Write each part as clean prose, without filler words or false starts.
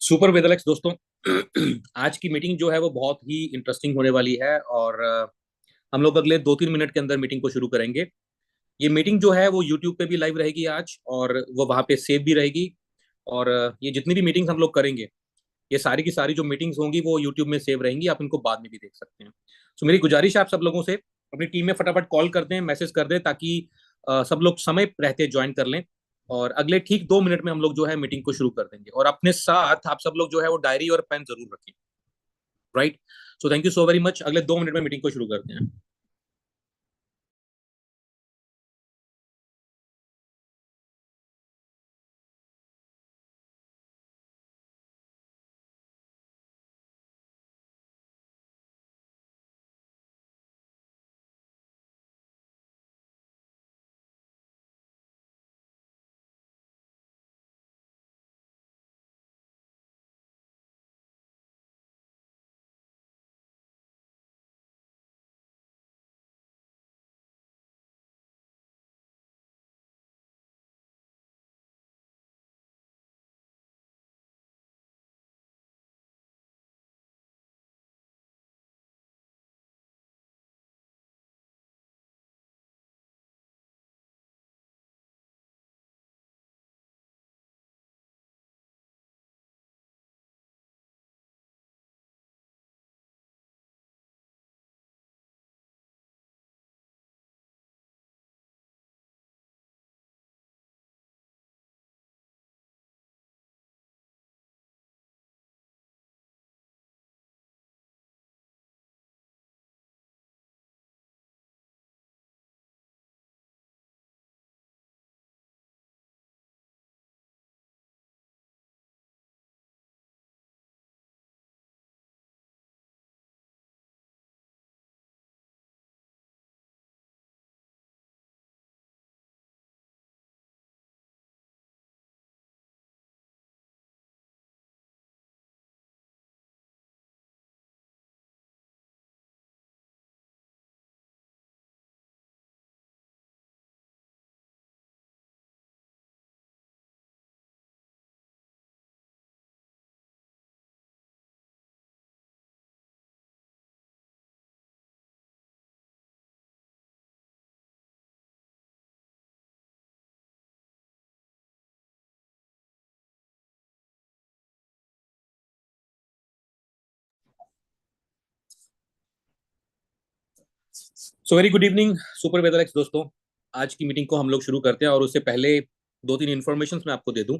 Super weatherlex दोस्तों। आज की मीटिंग जो है वो बहुत ही इंटरेस्टिंग होने वाली है और हम लोग अगले 2-3 मिनट के अंदर मीटिंग को शुरू करेंगे। ये मीटिंग जो है वो यूट्यूब पे भी लाइव रहेगी आज, और वो वहाँ पे सेव भी रहेगी। और ये जितनी भी मीटिंग्स हम लोग करेंगे, ये सारी की सारी जो मीटिंग्स होंगी वो यूट्यूब में सेव रहेंगी, आप इनको बाद में भी देख सकते हैं। सो मेरी गुजारिश है आप सब लोगों से, अपनी टीम में फटाफट कॉल कर दें, मैसेज कर दें, ताकि सब लोग समय रहते ज्वाइन कर लें। और अगले ठीक 2 मिनट में हम लोग जो है मीटिंग को शुरू कर देंगे। और अपने साथ आप सब लोग जो है वो डायरी और पेन जरूर रखें। Right. So thank you so very much. अगले 2 मिनट में मीटिंग को शुरू करते हैं। So very good evening super weatherlex दोस्तों। आज की मीटिंग को हम लोग शुरू करते हैं, और उससे पहले 2-3 इन्फॉर्मेशन मैं आपको दे दूं।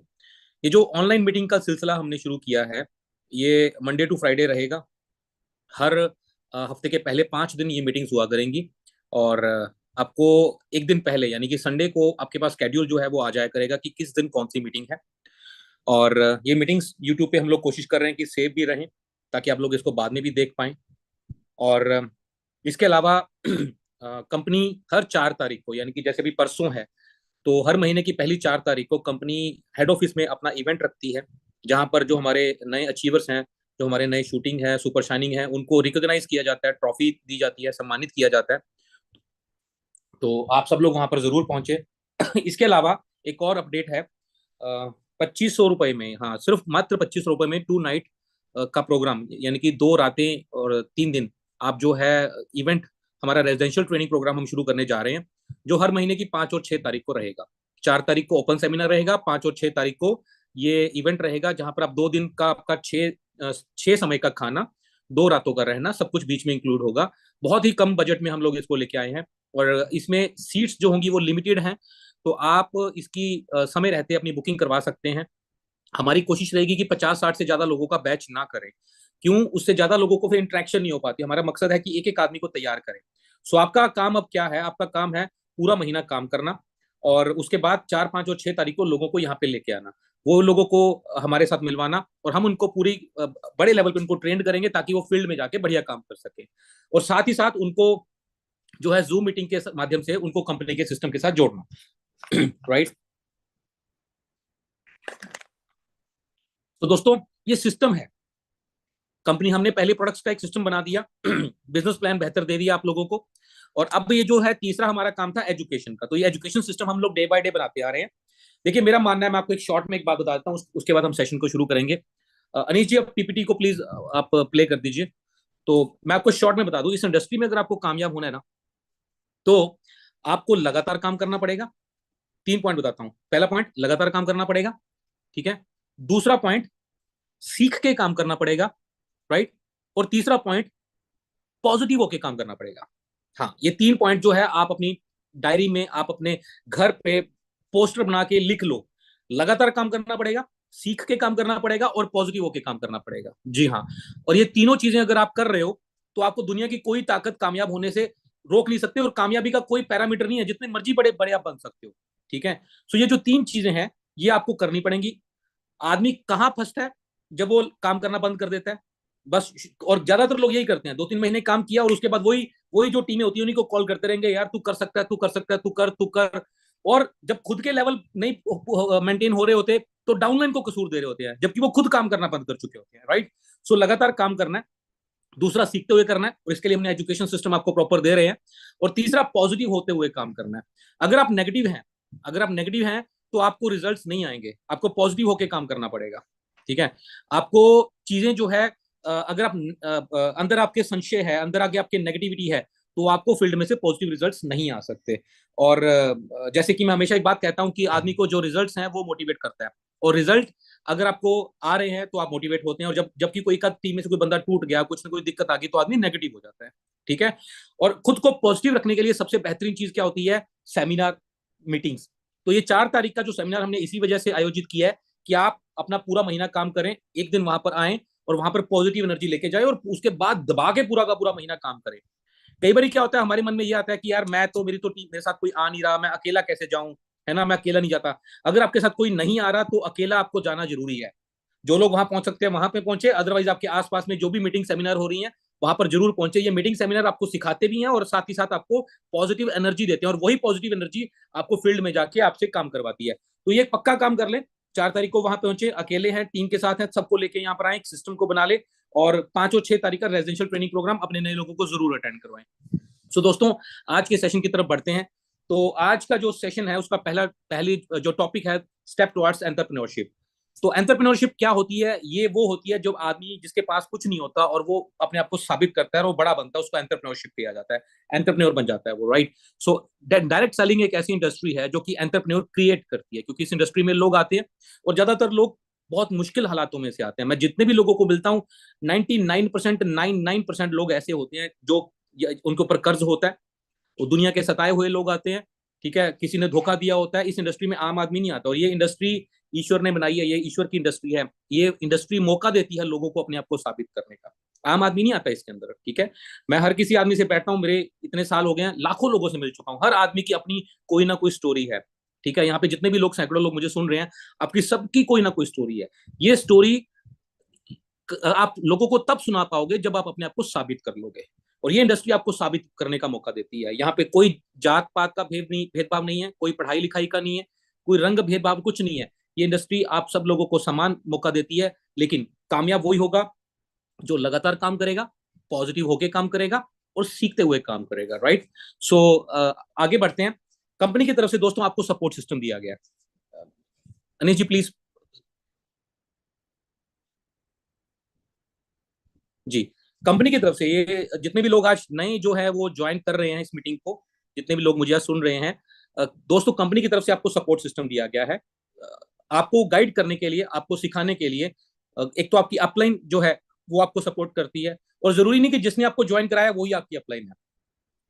ये जो ऑनलाइन मीटिंग का सिलसिला हमने शुरू किया है, ये मंडे टू फ्राइडे रहेगा। हर हफ्ते के पहले 5 दिन ये मीटिंग्स हुआ करेंगी। और आपको एक दिन पहले यानी कि संडे को आपके पास शेड्यूल जो है वो आ जाया करेगा कि किस दिन कौन सी मीटिंग है। और ये मीटिंग्स यूट्यूब पे हम लोग कोशिश कर रहे हैं कि सेव भी रहें, ताकि आप लोग इसको बाद में भी देख पाएं। और इसके अलावा कंपनी हर 4 तारीख को, यानी कि जैसे भी परसों है, तो हर महीने की पहली 4 तारीख को कंपनी हेड ऑफिस में अपना इवेंट रखती है, जहां पर जो हमारे नए अचीवर्स हैं, जो हमारे नए शूटिंग है, सुपर शाइनिंग है, उनको रिकॉग्नाइज किया जाता है, ट्रॉफी दी जाती है, सम्मानित किया जाता है। तो आप सब लोग वहां पर जरूर पहुंचे। इसके अलावा एक और अपडेट है। 2500 रुपए में, हाँ, सिर्फ मात्र 2500 रुपए में 2 नाइट का प्रोग्राम, यानी कि 2 रातें और 3 दिन, आप जो है इवेंट, हमारा रेजिडेंशियल ट्रेनिंग प्रोग्राम हम शुरू करने जा रहे हैं, जो हर महीने की 5 और 6 तारीख को रहेगा। 4 तारीख को ओपन सेमिनार रहेगा, 5 और 6 तारीख को ये इवेंट रहेगा, जहां पर आप 2 दिन का आपका 6 समय का खाना, 2 रातों का रहना, सब कुछ बीच में इंक्लूड होगा। बहुत ही कम बजट में हम लोग इसको लेके आए हैं, और इसमें सीट्स जो होंगी वो लिमिटेड हैं। तो आप इसकी समय रहते अपनी बुकिंग करवा सकते हैं। हमारी कोशिश रहेगी कि 50-60 से ज्यादा लोगों का बैच ना करें। क्यों? उससे ज्यादा लोगों को फिर इंटरेक्शन नहीं हो पाती। हमारा मकसद है कि एक एक आदमी को तैयार करें। सो आपका काम अब क्या है? आपका काम है पूरा महीना काम करना, और उसके बाद 4, 5 और 6 तारीख को लोगों को यहाँ पे लेके आना, वो लोगों को हमारे साथ मिलवाना, और हम उनको पूरी बड़े लेवल पे उनको ट्रेंड करेंगे, ताकि वो फील्ड में जाके बढ़िया काम कर सके। और साथ ही साथ उनको जो है जूम मीटिंग के माध्यम से उनको कंपनी के सिस्टम के साथ जोड़ना। राइट। तो दोस्तों, ये सिस्टम है कंपनी, हमने पहले प्रोडक्ट्स का एक सिस्टम बना दिया, बिजनेस प्लान बेहतर दे दिया आप लोगों को। और अब ये जो है तीसरा हमारा काम था एजुकेशन का, तो ये एजुकेशन सिस्टम हम लोग डे बाय डे बनाते आ रहे हैं। देखिए, मेरा मानना है, मैं आपको एक शॉर्ट में एक बात बताता हूँ, उसके बाद हम सेशन को शुरू करेंगे। अनीश जी, आप पीपीटी को प्लीज आप प्ले कर दीजिए। तो मैं आपको शॉर्ट में बता दूं, इस इंडस्ट्री में अगर आपको कामयाब होना है ना, तो आपको लगातार काम करना पड़ेगा। 3 पॉइंट बताता हूं। पहला पॉइंट, लगातार काम करना पड़ेगा, ठीक है। दूसरा पॉइंट, सीख के काम करना पड़ेगा, राइट। और तीसरा पॉइंट, पॉजिटिव होके काम करना पड़ेगा। हाँ, ये 3 पॉइंट जो है आप अपनी डायरी में, आप अपने घर पे पोस्टर बना के लिख लो। लगातार काम करना पड़ेगा, सीख के काम करना पड़ेगा, और पॉजिटिव होके काम करना पड़ेगा। जी हाँ। और ये तीनों चीजें अगर आप कर रहे हो, तो आपको दुनिया की कोई ताकत कामयाब होने से रोक नहीं सकते, और कामयाबी का कोई पैरामीटर नहीं है, जितने मर्जी बड़े बड़े आप बन सकते हो, ठीक है। सो ये जो 3 चीजें हैं, ये आपको करनी पड़ेंगी। आदमी कहाँ फंसता है? जब वो काम करना बंद कर देता है, बस। और ज्यादातर लोग यही करते हैं, 2-3 महीने काम किया और उसके बाद वही वही जो टीमें होती है उन्हीं को कॉल करते रहेंगे, यार तू कर सकता है, तू कर सकता है, तू कर, तू कर। और जब खुद के लेवल नहीं मेंटेन हो रहे होते, तो डाउनलाइन को कसूर दे रहे होते हैं, जबकि वो खुद काम करना बंद कर चुके होते हैं, राइट। सो लगातार काम करना है। दूसरा, सीखते हुए करना है, और इसके लिए हमने एजुकेशन सिस्टम आपको प्रॉपर दे रहे हैं। और तीसरा, पॉजिटिव होते हुए काम करना है। अगर आप नेगेटिव हैं, अगर आप नेगेटिव हैं, तो आपको रिजल्ट्स नहीं आएंगे। आपको पॉजिटिव होकर काम करना पड़ेगा, ठीक है। आपको चीजें जो है, अगर आप अंदर आपके संशय है, अंदर आगे आपके नेगेटिविटी है, तो आपको फील्ड में से पॉजिटिव रिजल्ट्स नहीं आ सकते। और जैसे कि मैं हमेशा एक बात कहता हूं कि आदमी को जो रिजल्ट्स हैं वो मोटिवेट करता है। और रिजल्ट अगर आपको आ रहे हैं, तो आप मोटिवेट होते हैं। और जबकि कोई का टीम में से कोई बंदा टूट गया, कुछ ना कोई दिक्कत आ गई, तो आदमी नेगेटिव हो जाता है, ठीक है। और खुद को पॉजिटिव रखने के लिए सबसे बेहतरीन चीज क्या होती है? Seminar, meetings. तो ये 4 तारीख का जो सेमिनार हमने इसी वजह से आयोजित किया है, कि आप अपना पूरा महीना काम करें, एक दिन वहां पर आए, और वहां पर पॉजिटिव एनर्जी लेके जाए, और उसके बाद दबा के पूरा का पूरा महीना काम करें। कई बार क्या होता है, हमारे मन में ये आता है कि यार मैं तो, मेरी तो टीम, मेरे साथ कोई आ नहीं रहा, मैं अकेला कैसे जाऊं, है ना, मैं अकेला नहीं जाता। अगर आपके साथ कोई नहीं आ रहा, तो अकेला आपको जाना जरूरी है। जो लोग वहां पहुंच सकते हैं वहां पे पहुंचे, अदरवाइज आपके आसपास में जो भी मीटिंग सेमिनार हो रही है, वहां पर जरूर पहुंचे। ये मीटिंग सेमिनार आपको सिखाते भी हैं, और साथ ही साथ आपको पॉजिटिव एनर्जी देते हैं, और वही पॉजिटिव एनर्जी आपको फील्ड में जाके आपसे काम करवाती है। तो ये पक्का काम कर ले। 4 तारीख को वहां पहुंचे, अकेले हैं, टीम के साथ हैं, सबको लेके यहाँ पर आए, एक सिस्टम को बना ले। और 5 और 6 तारीख का रेजिडेंशियल ट्रेनिंग प्रोग्राम अपने नए लोगों को जरूर अटेंड करवाएं। सो दोस्तों, आज के सेशन की तरफ बढ़ते हैं। तो आज का जो सेशन है, उसका पहली जो टॉपिक है, स्टेप टुवर्ड्स एंटरप्रेन्योरशिप। तो एंटरप्रेन्योरशिप क्या होती है? ये वो होती है, जो आदमी जिसके पास कुछ नहीं होता और वो अपने आप को साबित करता है और वो बड़ा बनता है, उसको एंटरप्रेन्योरशिप किया जाता है। एंटरप्रेन्योर बन जाता है वो, राइट। सो डायरेक्ट सेलिंग एक ऐसी इंडस्ट्री है जो कि एंटरप्रेन्योर क्रिएट करती है, क्योंकि इस इंडस्ट्री में लोग आते हैं, और ज्यादातर लोग बहुत मुश्किल हालातों में से आते हैं। मैं जितने भी लोगों को मिलता हूँ, 99% लोग ऐसे होते हैं जो उनके ऊपर कर्ज होता है, वो दुनिया के सताए हुए लोग आते हैं, ठीक है। किसी ने धोखा दिया होता है। इस इंडस्ट्री में आम आदमी नहीं आता, और ये इंडस्ट्री ईश्वर ने बनाई है, ये ईश्वर की इंडस्ट्री है। ये इंडस्ट्री मौका देती है लोगों को अपने आप को साबित करने का। आम आदमी नहीं आता इसके अंदर, ठीक है। मैं हर किसी आदमी से बैठता हूँ, मेरे इतने साल हो गए हैं, लाखों लोगों से मिल चुका हूँ, हर आदमी की अपनी कोई ना कोई स्टोरी है, ठीक है। यहाँ पे जितने भी लोग, सैकड़ों लोग मुझे सुन रहे हैं, आपकी सबकी कोई ना कोई स्टोरी है। ये स्टोरी आप लोगों को तब सुना पाओगे जब आप अपने आप को साबित कर लोगे, और ये इंडस्ट्री आपको साबित करने का मौका देती है। यहाँ पे कोई जात पात का भेदभाव नहीं है, कोई पढ़ाई लिखाई का नहीं है, कोई रंग भेदभाव कुछ नहीं है। ये इंडस्ट्री आप सब लोगों को समान मौका देती है। लेकिन कामयाब वही होगा जो लगातार काम करेगा, पॉजिटिव होके काम करेगा, और सीखते हुए काम करेगा, राइट। सो आगे बढ़ते हैं। कंपनी की तरफ से दोस्तों आपको सपोर्ट सिस्टम दिया गया है। अनिश जी प्लीज। जी, कंपनी की तरफ से ये जितने भी लोग आज नए जो है वो ज्वाइन कर रहे हैं इस मीटिंग को, जितने भी लोग मुझे आज सुन रहे हैं, दोस्तों, कंपनी की तरफ से आपको सपोर्ट सिस्टम दिया गया है। आपको गाइड करने के लिए, आपको सिखाने के लिए। एक तो आपकी अपलाइन जो है वो आपको सपोर्ट करती है, और जरूरी नहीं कि जिसने आपको ज्वाइन कराया वही आपकी अपलाइन है।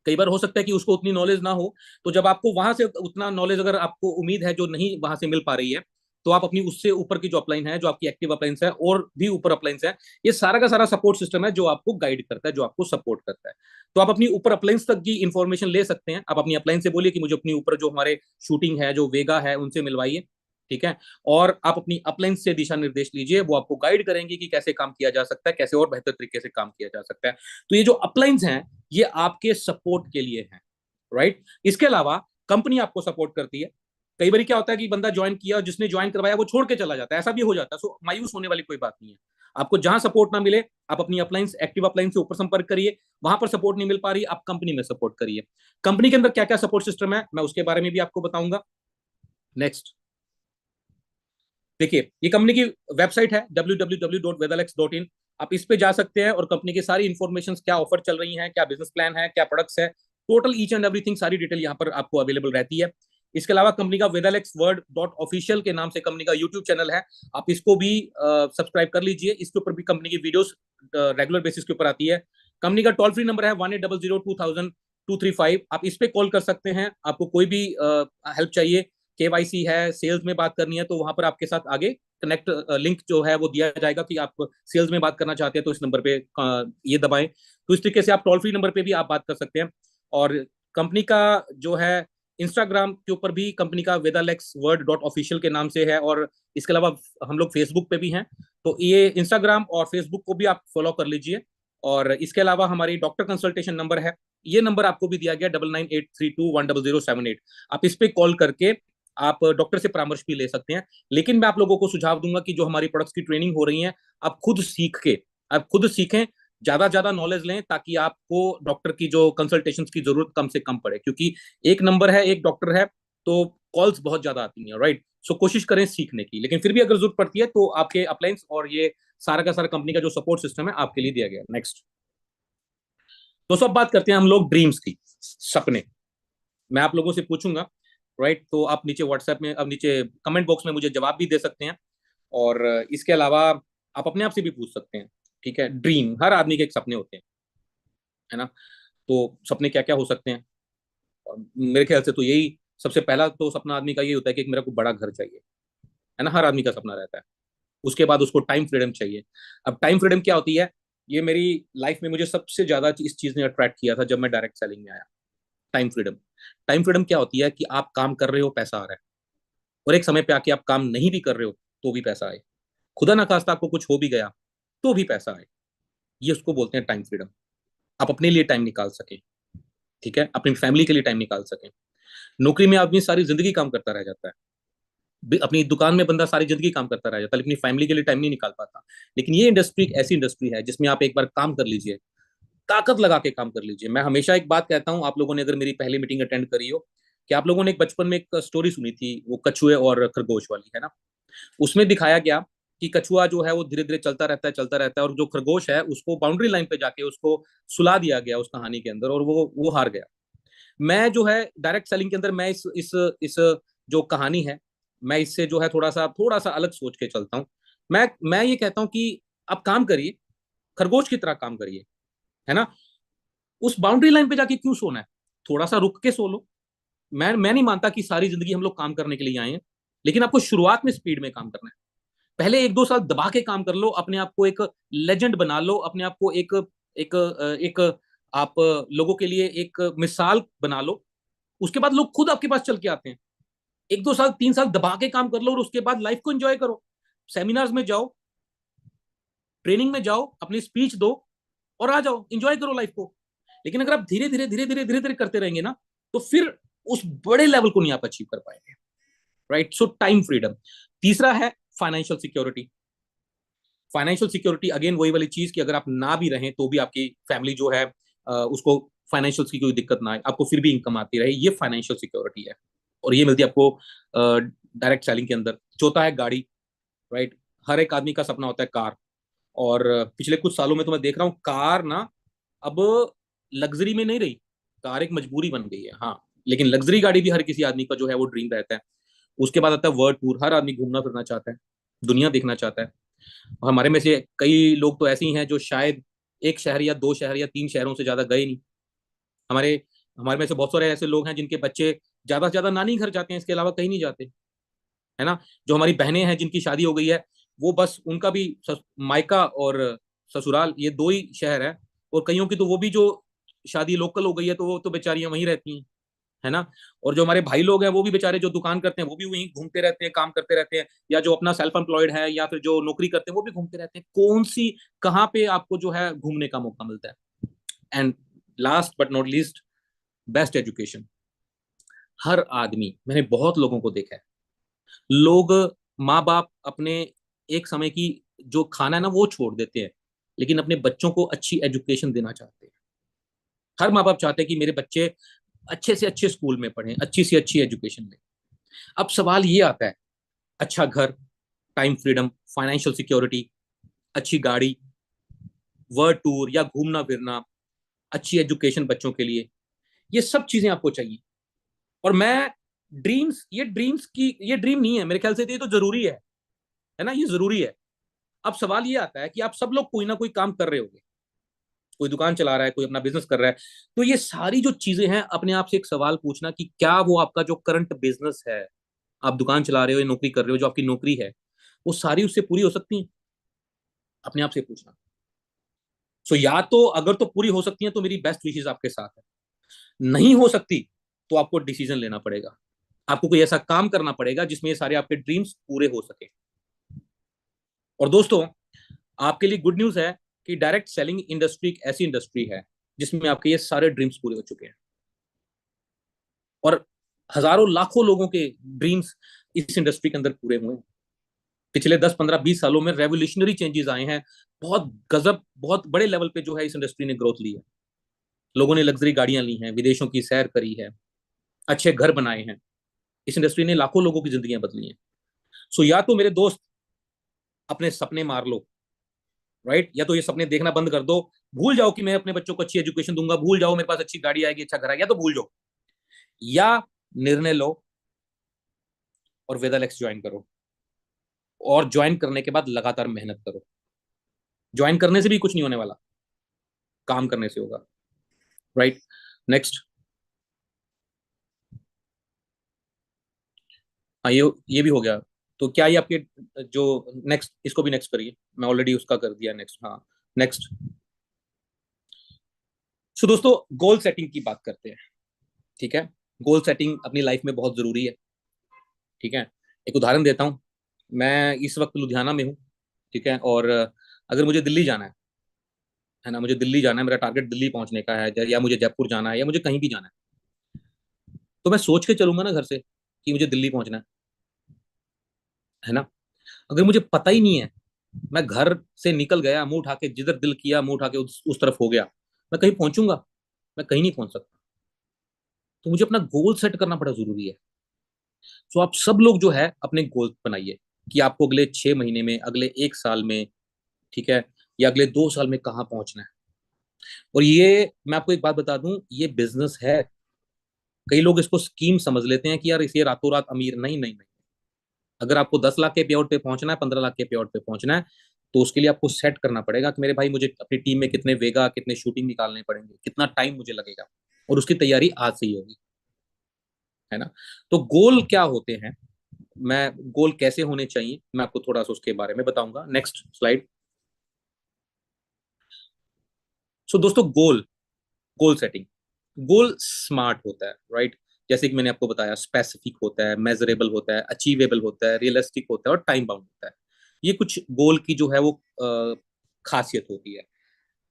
कई बार हो सकता है कि उसको उतनी नॉलेज ना हो, तो जब आपको वहां से उतना नॉलेज, अगर आपको उम्मीद है जो नहीं वहां से मिल पा रही है, तो आप अपनी उससे ऊपर की जो अपलाइन है, जो आपकी एक्टिव अपलाइंस है, और भी ऊपर अपलाइंस है, ये सारा का सारा सपोर्ट सिस्टम है जो आपको गाइड करता है, जो आपको सपोर्ट करता है। तो आप अपनी ऊपर अपलाइंस तक की इंफॉर्मेशन ले सकते हैं। आप अपनी अपलाइन से बोलिए कि मुझे अपनी ऊपर जो हमारे शूटिंग है, जो वेगा है, उनसे मिलवाइए, ठीक है। और आप अपनी अपलाइन से दिशा निर्देश लीजिए, वो आपको गाइड करेंगे कि कैसे काम किया जा सकता है, कैसे और बेहतर तरीके से काम किया जा सकता है। तो ये जो अपलाइंस हैं, ये आपके सपोर्ट के लिए हैं, राइट। इसके अलावा कंपनी आपको सपोर्ट करती है। कई बार क्या होता है कि बंदा ज्वाइन किया और जिसने ज्वाइन करवाया वो छोड़ के चला जाता है, ऐसा भी हो जाता है। सो मायूस होने वाली कोई बात नहीं है। आपको जहां सपोर्ट ना मिले, आप अपनी अपलाइंस, एक्टिव अपलाइन से ऊपर संपर्क करिए। वहां पर सपोर्ट नहीं मिल पा रही, आप कंपनी में सपोर्ट करिए। कंपनी के अंदर क्या क्या सपोर्ट सिस्टम है, मैं उसके बारे में भी आपको बताऊंगा। नेक्स्ट। देखिए, ये कंपनी की वेबसाइट है www.vedalex.in। आप इस पे जा सकते हैं और कंपनी की सारी इन्फॉर्मेशन, क्या ऑफर चल रही है, क्या बिजनेस प्लान है, क्या प्रोडक्ट्स है, टोटल ईच एंड एवरीथिंग, सारी डिटेल यहाँ पर आपको अवेलेबल रहती है। इसके अलावा कंपनी का वेदालेक्स वर्ड डॉट ऑफिशियल के नाम से कंपनी का यूट्यूब चैनल है, आप इसको भी सब्सक्राइब कर लीजिए। इसके ऊपर भी कंपनी की वीडियोस रेगुलर बेसिस के ऊपर आती है। कंपनी का टोल फ्री नंबर है 1800200235। आप इस पे कॉल कर सकते हैं, आपको कोई भी हेल्प चाहिए, केवाईसी है, सेल्स में बात करनी है, तो वहां पर आपके साथ आगे कनेक्ट लिंक जो है वो दिया जाएगा कि आप सेल्स में बात करना चाहते हैं तो इस नंबर पे ये दबाएं। तो इस तरीके से आप टोल फ्री नंबर पे भी आप बात कर सकते हैं। और कंपनी का जो है इंस्टाग्राम के ऊपर भी कंपनी का वेदालेक्स वर्ड डॉट ऑफिशियल के नाम से है, और इसके अलावा हम लोग फेसबुक पे भी हैं, तो ये इंस्टाग्राम और फेसबुक को भी आप फॉलो कर लीजिए। और इसके अलावा हमारी डॉक्टर कंसल्टेशन नंबर है, ये नंबर आपको भी दिया गया 9983210078। आप इस पे कॉल करके आप डॉक्टर से परामर्श भी ले सकते हैं। लेकिन मैं आप लोगों को सुझाव दूंगा कि जो हमारी प्रोडक्ट्स की ट्रेनिंग हो रही है, आप खुद सीख के, आप खुद सीखें, ज्यादा नॉलेज लें, ताकि आपको डॉक्टर की जो कंसल्टेशन की जरूरत कम से कम पड़े, क्योंकि एक नंबर है, एक डॉक्टर है, तो कॉल्स बहुत ज्यादा आती हैं, राइट। सो कोशिश करें सीखने की, लेकिन फिर भी अगर जरूरत पड़ती है तो आपके अप्लायंस और ये सारा का सारा कंपनी का जो सपोर्ट सिस्टम है आपके लिए दिया गया। नेक्स्ट दोस्तों, अब बात करते हैं हम लोग ड्रीम्स की, सपने। मैं आप लोगों से पूछूंगा, राइट, तो आप नीचे व्हाट्सएप में, अब नीचे कमेंट बॉक्स में मुझे जवाब भी दे सकते हैं, और इसके अलावा आप अपने आप से भी पूछ सकते हैं। ठीक है, ड्रीम, हर आदमी के एक सपने होते हैं, है ना। तो सपने क्या क्या हो सकते हैं? और मेरे ख्याल से तो यही सबसे पहला तो सपना आदमी का ये होता है कि मेरा को बड़ा घर चाहिए, है ना, हर आदमी का सपना रहता है। उसके बाद उसको टाइम फ्रीडम चाहिए। अब टाइम फ्रीडम क्या होती है, ये मेरी लाइफ में मुझे सबसे ज्यादा इस चीज ने अट्रैक्ट किया था जब मैं डायरेक्ट सेलिंग में आया। Time freedom. टाइम फ्रीडम क्या होती है कि आप काम कर रहे हो, पैसा आ रहा है, और एक समय पे आके आप काम नहीं भी कर रहे हो तो भी पैसा आए, खुदा ना खास्ता आपको कुछ हो भी गया तो भी पैसा आए। ये उसको बोलते हैं टाइम फ्रीडम। आप अपने लिए टाइम निकाल सके, ठीक है, अपनी फैमिली के लिए टाइम निकाल सके। नौकरी में आदमी सारी जिंदगी काम करता रह जाता है, अपनी दुकान में बंदा सारी जिंदगी काम करता रह जाता है, लेकिन अपनी फैमिली के लिए टाइम नहीं निकाल पाता। लेकिन ये इंडस्ट्री एक ऐसी इंडस्ट्री है जिसमें आप एक बार काम कर लीजिए, ताकत लगा के काम कर लीजिए। मैं हमेशा एक बात कहता हूं, आप लोगों ने अगर मेरी पहली मीटिंग अटेंड करी हो, कि आप लोगों ने एक बचपन में एक स्टोरी सुनी थी, वो कछुए और खरगोश वाली, है ना। उसमें दिखाया गया कि कछुआ जो है वो धीरे धीरे चलता रहता है, चलता रहता है, और जो खरगोश है उसको बाउंड्री लाइन पे जाके उसको सुला दिया गया उस कहानी के अंदर, और वो हार गया। मैं जो है डायरेक्ट सेलिंग के अंदर, मैं इस जो कहानी है, मैं इससे जो है थोड़ा सा अलग सोच के चलता हूँ। मैं ये कहता हूँ कि आप काम करिए, खरगोश की तरह काम करिए, है ना। उस बाउंड्री लाइन पे जाके क्यों सोना है, थोड़ा सा रुक के सो लो। मैं नहीं मानता कि सारी जिंदगी हम लोग काम करने के लिए आए हैं, लेकिन आपको शुरुआत में स्पीड में काम करना है। पहले 1-2 साल दबा के काम कर लो, अपने आप को एक लेजेंड बना लो, अपने आप को एक एक आप लोगों के लिए एक मिसाल बना लो। उसके बाद लोग खुद आपके पास चल के आते हैं। 1-2 साल 3 साल दबा के काम कर लो, और उसके बाद लाइफ को एंजॉय करो। सेमिनार्स में जाओ, ट्रेनिंग में जाओ, अपनी स्पीच दो, और आ जाओ, एंजॉय करो लाइफ को। लेकिन अगर आप धीरे धीरे करते रहेंगे ना, तो फिर उस बड़े लेवल को नहीं आप अचीव कर पाएंगे, राइट। सो टाइम फ्रीडम। तीसरा है financial security. Financial security again वही वाली चीज कि अगर आप ना भी रहें तो भी आपकी फैमिली जो है उसको फाइनेंशियल की कोई दिक्कत ना आए, आपको फिर भी इनकम आती रहे, ये फाइनेंशियल सिक्योरिटी है, और ये मिलती है आपको डायरेक्ट सेलिंग के अंदर। चौथा है गाड़ी, राइट। हर एक आदमी का सपना होता है कार, और पिछले कुछ सालों में तो मैं देख रहा हूँ कार ना अब लग्जरी में नहीं रही, कार एक मजबूरी बन गई है, हाँ। लेकिन लग्जरी गाड़ी भी हर किसी आदमी का जो है वो ड्रीम रहता है। उसके बाद आता है वर्ल्ड टूर, हर आदमी घूमना फिरना चाहता है, दुनिया देखना चाहता है। और हमारे में से कई लोग तो ऐसे ही हैं जो शायद एक शहर या 2 शहर या 3 शहरों से ज्यादा गए नहीं। हमारे हमारे में से बहुत सारे ऐसे लोग हैं जिनके बच्चे ज्यादा से ज्यादा नानी घर जाते हैं, इसके अलावा कहीं नहीं जाते, है ना। जो हमारी बहनें हैं जिनकी शादी हो गई है, वो बस उनका भी मायका और ससुराल ये 2 ही शहर है, और कईयों की तो वो भी जो शादी लोकल हो गई है तो वो तो बेचारियां वहीं रहती हैं, है ना। और जो हमारे भाई लोग हैं वो भी बेचारे जो दुकान करते हैं वो भी वहीं घूमते रहते हैं, काम करते रहते हैं, या जो अपना सेल्फ एम्प्लॉयड है या फिर जो नौकरी करते हैं वो भी घूमते रहते हैं। कौन सी कहाँ पे आपको जो है घूमने का मौका मिलता है? And last but not least, best education. हर आदमी, मैंने बहुत लोगों को देखा है, लोग, माँ बाप अपने एक समय की जो खाना है ना वो छोड़ देते हैं, लेकिन अपने बच्चों को अच्छी एजुकेशन देना चाहते हैं। हर माँ बाप चाहते हैं कि मेरे बच्चे अच्छे से अच्छे स्कूल में पढ़ें, अच्छी से अच्छी एजुकेशन लें। अब सवाल ये आता है, अच्छा घर, टाइम फ्रीडम, फाइनेंशियल सिक्योरिटी, अच्छी गाड़ी, वर्ल्ड टूर या घूमना फिरना, अच्छी एजुकेशन बच्चों के लिए, ये सब चीजें आपको चाहिए। और मैं ड्रीम्स की, ये ड्रीम नहीं है मेरे ख्याल से, तो ये तो जरूरी है ना, ये जरूरी है। अब सवाल ये आता है कि आप सब लोग कोई ना कोई काम कर रहे होगे, कोई दुकान चला रहा है, कोई अपना बिजनेस कर रहा है, तो ये सारी जो चीजें हैं अपने आप से एक सवाल पूछना कि क्या वो आपका जो करंट बिजनेस है, आप दुकान चला रहे हो या नौकरी कर रहे हो, जो आपकी नौकरी है, वो सारी उससे पूरी हो सकती है? अपने आप से पूछना। सो या तो अगर तो पूरी हो सकती है तो मेरी बेस्ट विशेष आपके साथ है, नहीं हो सकती तो आपको डिसीजन लेना पड़ेगा, आपको कोई ऐसा काम करना पड़ेगा जिसमें ये सारे आपके ड्रीम्स पूरे हो सके। और दोस्तों, आपके लिए गुड न्यूज है कि डायरेक्ट सेलिंग इंडस्ट्री एक ऐसी इंडस्ट्री है जिसमें आपके ये सारे ड्रीम्स पूरे हो चुके हैं, और हजारों लाखों लोगों के ड्रीम्स इस इंडस्ट्री के अंदर पूरे हुए हैं। पिछले 10 15 20 सालों में रेवोल्यूशनरी चेंजेस आए हैं, बहुत गजब, बहुत बड़े लेवल पे जो है इस इंडस्ट्री ने ग्रोथ ली है। लोगों ने लग्जरी गाड़ियां ली हैं, विदेशों की सैर करी है, अच्छे घर बनाए हैं, इस इंडस्ट्री ने लाखों लोगों की जिंदगियां बदली हैं। सो या तो मेरे दोस्त अपने सपने मार लो, राइट, या तो ये सपने देखना बंद कर दो, भूल जाओ कि मैं अपने बच्चों को अच्छी एजुकेशन दूंगा, भूल जाओ मेरे पास अच्छी गाड़ी आएगी, अच्छा घर आएगा, तो भूल जाओ, या निर्णय लो और वेदालेक्स ज्वाइन करो, और ज्वाइन करने के बाद लगातार मेहनत करो। ज्वाइन करने से भी कुछ नहीं होने वाला, काम करने से होगा, राइट। नेक्स्ट। हाँ, ये भी हो गया। तो क्या ये आपके जो नेक्स्ट, इसको भी नेक्स्ट करिए, मैं ऑलरेडी उसका कर दिया नेक्स्ट। हाँ, नेक्स्ट। सो दोस्तों, गोल सेटिंग की बात करते हैं, ठीक है। गोल सेटिंग अपनी लाइफ में बहुत जरूरी है, ठीक है। एक उदाहरण देता हूँ, मैं इस वक्त लुधियाना में हूँ, ठीक है, और अगर मुझे दिल्ली जाना है ना, मुझे दिल्ली जाना है, मेरा टारगेट दिल्ली पहुंचने का है, या मुझे जयपुर जाना है, या मुझे कहीं भी जाना है, तो मैं सोच के चलूंगा ना घर से कि मुझे दिल्ली पहुंचना है ना। अगर मुझे पता ही नहीं है, मैं घर से निकल गया, मुंह उठा के जिधर दिल किया मुंह उठा के उस तरफ हो गया, मैं कहीं पहुंचूंगा? मैं कहीं नहीं पहुंच सकता। तो मुझे अपना गोल सेट करना बड़ा जरूरी है। तो आप सब लोग जो है अपने गोल बनाइए कि आपको अगले 6 महीने में, अगले 1 साल में, ठीक है, या अगले 2 साल में कहाँ पहुंचना है। और ये मैं आपको एक बात बता दूं, ये बिजनेस है। कई लोग इसको स्कीम समझ लेते हैं कि यार इसे रातों रात अमीर, नहीं नहीं नहीं। अगर आपको 10 लाख के पे आउट पे पहुंचना है, 15 लाख के पे आउट पे पहुंचना है, तो उसके लिए आपको सेट करना पड़ेगा कि मेरे भाई मुझे अपनी टीम में कितने वेगा, कितने शूटिंग निकालने पड़ेंगे, कितना टाइम मुझे लगेगा, और उसकी तैयारी आज से ही होगी, है ना। तो गोल क्या होते हैं, मैं गोल कैसे होने चाहिए मैं आपको थोड़ा सा उसके बारे में बताऊंगा। Next slide. सो दोस्तों, गोल गोल सेटिंग, गोल स्मार्ट होता है, राइट। जैसे कि मैंने आपको बताया, स्पेसिफिक होता है, मेजरेबल होता है, अचीवेबल होता है, रियलिस्टिक होता है, और टाइम बाउंड होता है। ये कुछ गोल की जो है वो खासियत होती है।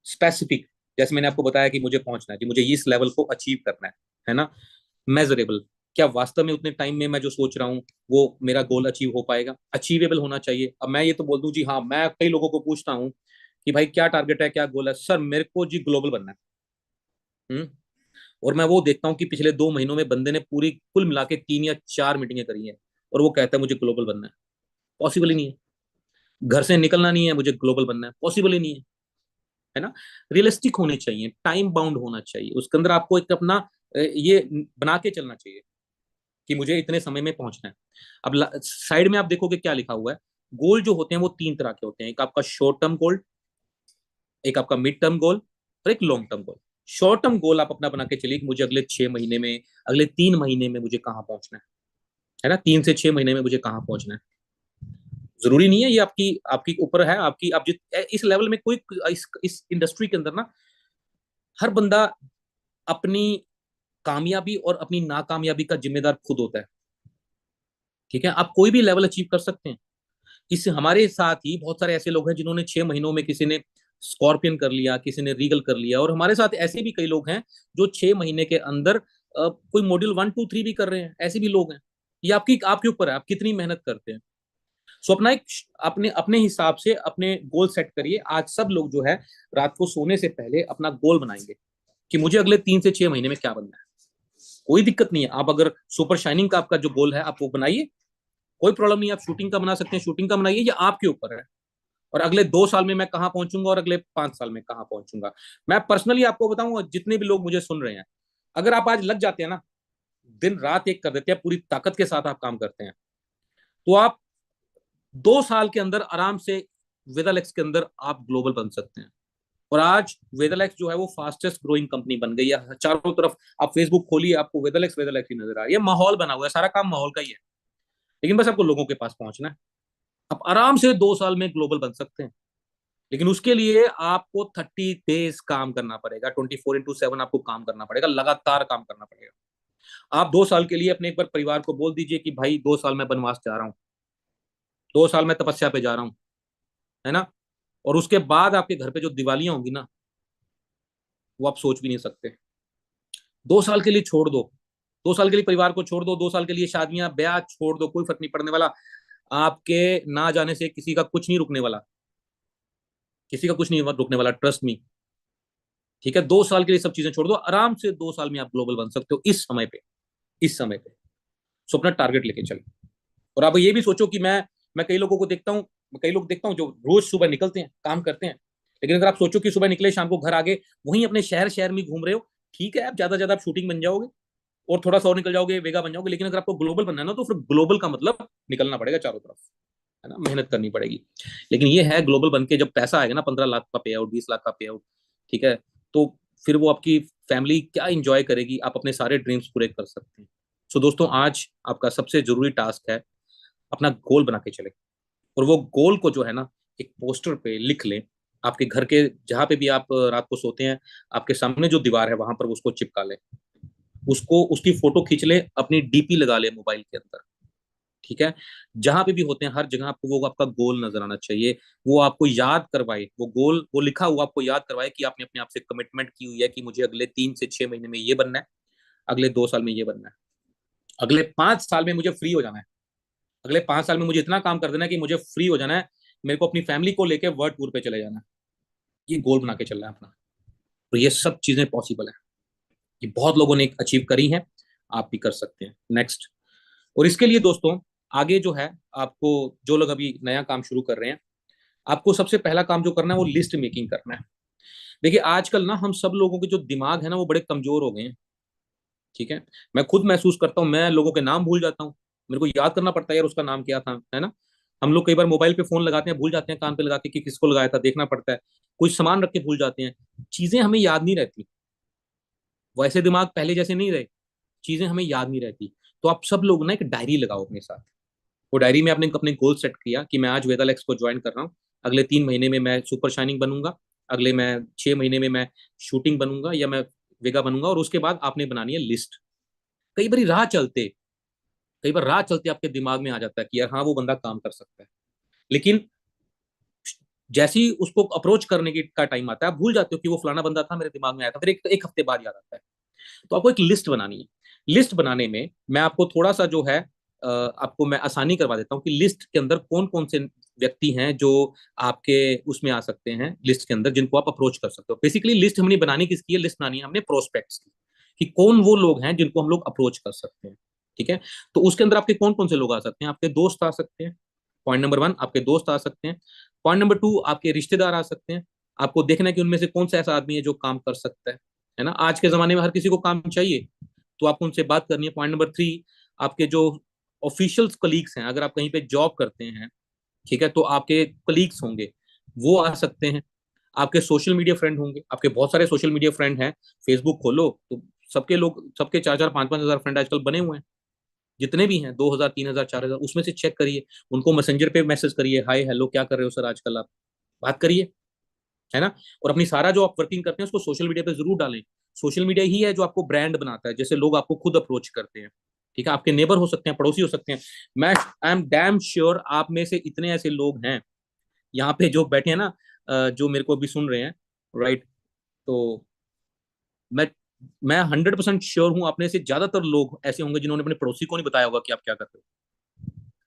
स्पेसिफिक, जैसे मैंने आपको बताया कि मुझे पहुंचना है, कि मुझे इस लेवल को अचीव करना है ना। मेजरेबल, क्या वास्तव में उतने टाइम में मैं जो सोच रहा हूँ वो मेरा गोल अचीव हो पाएगा? अचीवेबल होना चाहिए। अब मैं ये तो बोल दूं जी हाँ, मैं कई लोगों को पूछता हूँ कि भाई क्या टारगेट है, क्या गोल है, सर मेरे को जी ग्लोबल बनना है। और मैं वो देखता हूँ कि पिछले 2 महीनों में बंदे ने पूरी कुल मिला के 3 या 4 मीटिंगें करी हैं, और वो कहता है मुझे ग्लोबल बनना है। पॉसिबल ही नहीं है। घर से निकलना नहीं है, मुझे ग्लोबल बनना है, पॉसिबल ही नहीं है ना। रियलिस्टिक होने चाहिए, टाइम बाउंड होना चाहिए, उसके अंदर आपको एक अपना ये बना के चलना चाहिए कि मुझे इतने समय में पहुंचना है। अब साइड में आप देखोगे क्या लिखा हुआ है। गोल जो होते हैं वो 3 तरह के होते हैं, एक आपका शॉर्ट टर्म गोल, एक आपका मिड टर्म गोल, और एक long term goal. Short term goal आप अपना बना के चलिए कि मुझे अगले 6 महीने में, अगले 3 महीने में मुझे कहाँ पहुंचना है ना, 3 से 6 महीने में मुझे कहाँ पहुंचना है। जरूरी नहीं है, ये आपकी आपकी ऊपर है, आपकी आप जित इस लेवल में कोई इस इंडस्ट्री के अंदर ना, हर बंदा अपनी कामयाबी और अपनी नाकामयाबी का जिम्मेदार खुद होता है, ठीक है। आप कोई भी लेवल अचीव कर सकते हैं। इस हमारे साथ ही बहुत सारे ऐसे लोग हैं जिन्होंने 6 महीनों में, किसी ने स्कॉर्पियन कर लिया, किसी ने रीगल कर लिया, और हमारे साथ ऐसे भी कई लोग हैं जो 6 महीने के अंदर कोई मॉड्यूल 1 2 3 भी कर रहे हैं, ऐसे भी लोग हैं। ये आपकी आपके ऊपर है, आप कितनी मेहनत करते हैं। सो अपना एक अपने अपने हिसाब से अपने गोल सेट करिए। आज सब लोग जो है रात को सोने से पहले अपना गोल बनाएंगे कि मुझे अगले 3 से 6 महीने में क्या बनना है। कोई दिक्कत नहीं है, आप अगर सुपर शाइनिंग का आपका जो गोल है आप वो बनाइए, कोई प्रॉब्लम नहीं, आप शूटिंग का बना सकते हैं, शूटिंग का बनाइए, ये आपके ऊपर है। और अगले 2 साल में मैं कहाँ पहुंचूंगा और अगले 5 साल में कहाँ पहुंचूंगा, मैं पर्सनली आपको बताऊंगा। जितने भी लोग मुझे सुन रहे हैं, अगर आप आज लग जाते हैं ना, दिन रात एक कर देते हैं, पूरी ताकत के साथ आप काम करते हैं, तो आप 2 साल के अंदर आराम से वेदालेक्स के अंदर आप ग्लोबल बन सकते हैं। और आज वेदालेक्स जो है वो फास्टेस्ट ग्रोइंग कंपनी बन गई है। चारों तरफ आप फेसबुक खोलिए, आपको वेदालेक्स वेदालेक्स ही नजर आ रही है। माहौल बना हुआ है, सारा काम माहौल का ही है, लेकिन बस आपको लोगों के पास पहुंचना है। आप आराम से 2 साल में ग्लोबल बन सकते हैं, लेकिन उसके लिए आपको 30 डेज काम करना पड़ेगा, 24x7 आपको काम करना पड़ेगा, लगातार काम करना पड़ेगा। आप 2 साल के लिए अपने एक बार परिवार को बोल दीजिए कि भाई 2 साल मैं बनवास जा रहा हूँ, 2 साल मैं तपस्या पे जा रहा हूँ, है ना। और उसके बाद आपके घर पे जो दिवालियां होंगी ना, वो आप सोच भी नहीं सकते। 2 साल के लिए छोड़ दो, 2 साल के लिए परिवार को छोड़ दो, 2 साल के लिए शादियां ब्याह छोड़ दो, कोई फर्क नहीं पड़ने वाला। आपके ना जाने से किसी का कुछ नहीं रुकने वाला, किसी का कुछ नहीं रुकने वाला, ट्रस्ट मी। ठीक है, 2 साल के लिए सब चीजें छोड़ दो, आराम से 2 साल में आप ग्लोबल बन सकते हो, इस समय पे, इस समय पे। सो अपना टारगेट लेके चलो। और आप ये भी सोचो कि मैं कई लोगों को देखता हूँ, कई लोग देखता हूँ जो रोज सुबह निकलते हैं, काम करते हैं, लेकिन अगर आप सोचो कि सुबह निकले शाम को घर आगे, वहीं अपने शहर शहर में घूम रहे हो, ठीक है, आप ज्यादा ज्यादा आप शूटिंग बन जाओगे और थोड़ा सा और निकल जाओगे, वेगा बन जाओगे, लेकिन अगर आपको ग्लोबल बनना है ना, तो फिर ग्लोबल का मतलब निकलना पड़ेगा चारों तरफ, है ना, मेहनत करनी पड़ेगी। लेकिन ये है, ग्लोबल बन के जब पैसा आएगा ना, 15 लाख का पे आउट, 20 लाख का पे आउट, ठीक है, तो फिर वो आपकी फैमिली क्या इंजॉय करेगी, आप अपने सारे ड्रीम्स पूरे कर सकते हैं। सो दोस्तों, आज आपका सबसे जरूरी टास्क है अपना गोल बना के चले, और वो गोल को जो है ना, एक पोस्टर पे लिख लें, आपके घर के जहां पे भी आप रात को सोते हैं, आपके सामने जो दीवार है वहां पर उसको चिपका लें, उसको उसकी फोटो खींच ले, अपनी डीपी लगा ले मोबाइल के अंदर। ठीक है, जहां पे भी होते हैं हर जगह आपको वो आपका गोल नजर आना चाहिए, वो आपको याद करवाए, वो गोल वो लिखा हुआ आपको याद करवाए कि आपने अपने आप से कमिटमेंट की हुई है कि मुझे अगले 3 से 6 महीने में ये बनना है, अगले 2 साल में ये बनना है, अगले 5 साल में मुझे फ्री हो जाना है, अगले 5 साल में मुझे इतना काम कर देना है कि मुझे फ्री हो जाना है, मेरे को अपनी फैमिली को लेकर वर्ल्ड टूर पे चले जाना है। ये गोल बना के चलना है अपना। तो ये सब चीजें पॉसिबल है, ये बहुत लोगों ने अचीव करी हैं, आप भी कर सकते हैं। नेक्स्ट, और इसके लिए दोस्तों, आगे जो है, आपको जो लोग अभी नया काम शुरू कर रहे हैं, आपको सबसे पहला काम जो करना है वो लिस्ट मेकिंग करना है। देखिए, आजकल ना हम सब लोगों के जो दिमाग है ना वो बड़े कमजोर हो गए हैं। ठीक है, मैं खुद महसूस करता हूँ, मैं लोगों के नाम भूल जाता हूँ, मेरे को याद करना पड़ता है यार उसका नाम क्या था, है ना। हम लोग कई बार मोबाइल पे फोन लगाते हैं, भूल जाते हैं कान पे लगा के कि किसको लगाया था, देखना पड़ता है, कुछ सामान रख के भूल जाते हैं, चीजें हमें याद नहीं रहती, वैसे दिमाग पहले जैसे नहीं रहे, चीजें हमें याद नहीं रहती। तो आप सब लोग ना एक डायरी लगाओ अपने साथ, वो डायरी में आपने अपने गोल सेट किया कि मैं आज वेदालेक्स को ज्वाइन कर रहा हूँ, अगले 3 महीने में मैं सुपर शाइनिंग बनूंगा, अगले मैं 6 महीने में मैं शूटिंग बनूंगा या मैं वेगा बनूंगा, और उसके बाद आपने बनानी है लिस्ट। कई बार राह चलते कई बार राह चलते आपके दिमाग में आ जाता है कि यार हाँ वो बंदा काम कर सकता है, लेकिन जैसे ही उसको अप्रोच करने की का टाइम आता है, आप भूल जाते हो कि वो फलाना बंदा था, मेरे दिमाग में आया था, फिर एक हफ्ते बाद याद आता है। तो आपको एक लिस्ट बनानी है। लिस्ट बनाने में मैं आपको थोड़ा सा जो है, आपको मैं आसानी करवा देता हूँ कि लिस्ट के अंदर कौन कौन से व्यक्ति हैं जो आपके उसमें आ सकते हैं, लिस्ट के अंदर जिनको आप अप्रोच कर सकते हो। बेसिकली लिस्ट हमने बनानी किसकी है, लिस्ट बनानी है हमने प्रोस्पेक्ट्स की, कि कौन वो लोग हैं जिनको हम लोग अप्रोच कर सकते हैं। ठीक है, तो उसके अंदर आपके कौन कौन से लोग आ सकते हैं, आपके दोस्त आ सकते हैं, पॉइंट नंबर 1 आपके दोस्त आ सकते हैं, पॉइंट नंबर 2 आपके रिश्तेदार आ सकते हैं, आपको देखना है कि उनमें से कौन सा ऐसा आदमी है जो काम कर सकता है ना। आज के जमाने में हर किसी को काम चाहिए, तो आपको उनसे बात करनी है। पॉइंट नंबर 3, आपके जो ऑफिशियल कलीग्स हैं, अगर आप कहीं पे जॉब करते हैं, ठीक है, तो आपके कलीग्स होंगे, वो आ सकते हैं। आपके सोशल मीडिया फ्रेंड होंगे, आपके बहुत सारे सोशल मीडिया फ्रेंड हैं, फेसबुक खोलो तो सबके लोग, सबके 4-4 5-5 हजार फ्रेंड आजकल बने हुए हैं, जितने भी हैं, 2,000 3,000 4,000, उसमें से चेक करिए, उनको मैसेंजर पे मैसेज करिए, हाय हेलो क्या कर रहे हो सर आजकल, आप बात करिए, है ना। और अपनी सारा जो आप वर्किंग करते हैं उसको सोशल मीडिया पे जरूर डालें। सोशल मीडिया ही है जो आपको ब्रांड बनाता है, जैसे लोग आपको खुद अप्रोच करते हैं। ठीक है, आपके नेबर हो सकते हैं, पड़ोसी हो सकते हैं। मैं आई एम डैम श्योर आप में से इतने ऐसे लोग हैं यहाँ पे जो बैठे हैं ना, जो मेरे को अभी सुन रहे हैं, राइट। तो मैं मैं 100% श्योर हूँ, अपने से ज्यादातर लोग ऐसे होंगे जिन्होंने अपने पड़ोसी को नहीं बताया होगा कि आप क्या करते हो।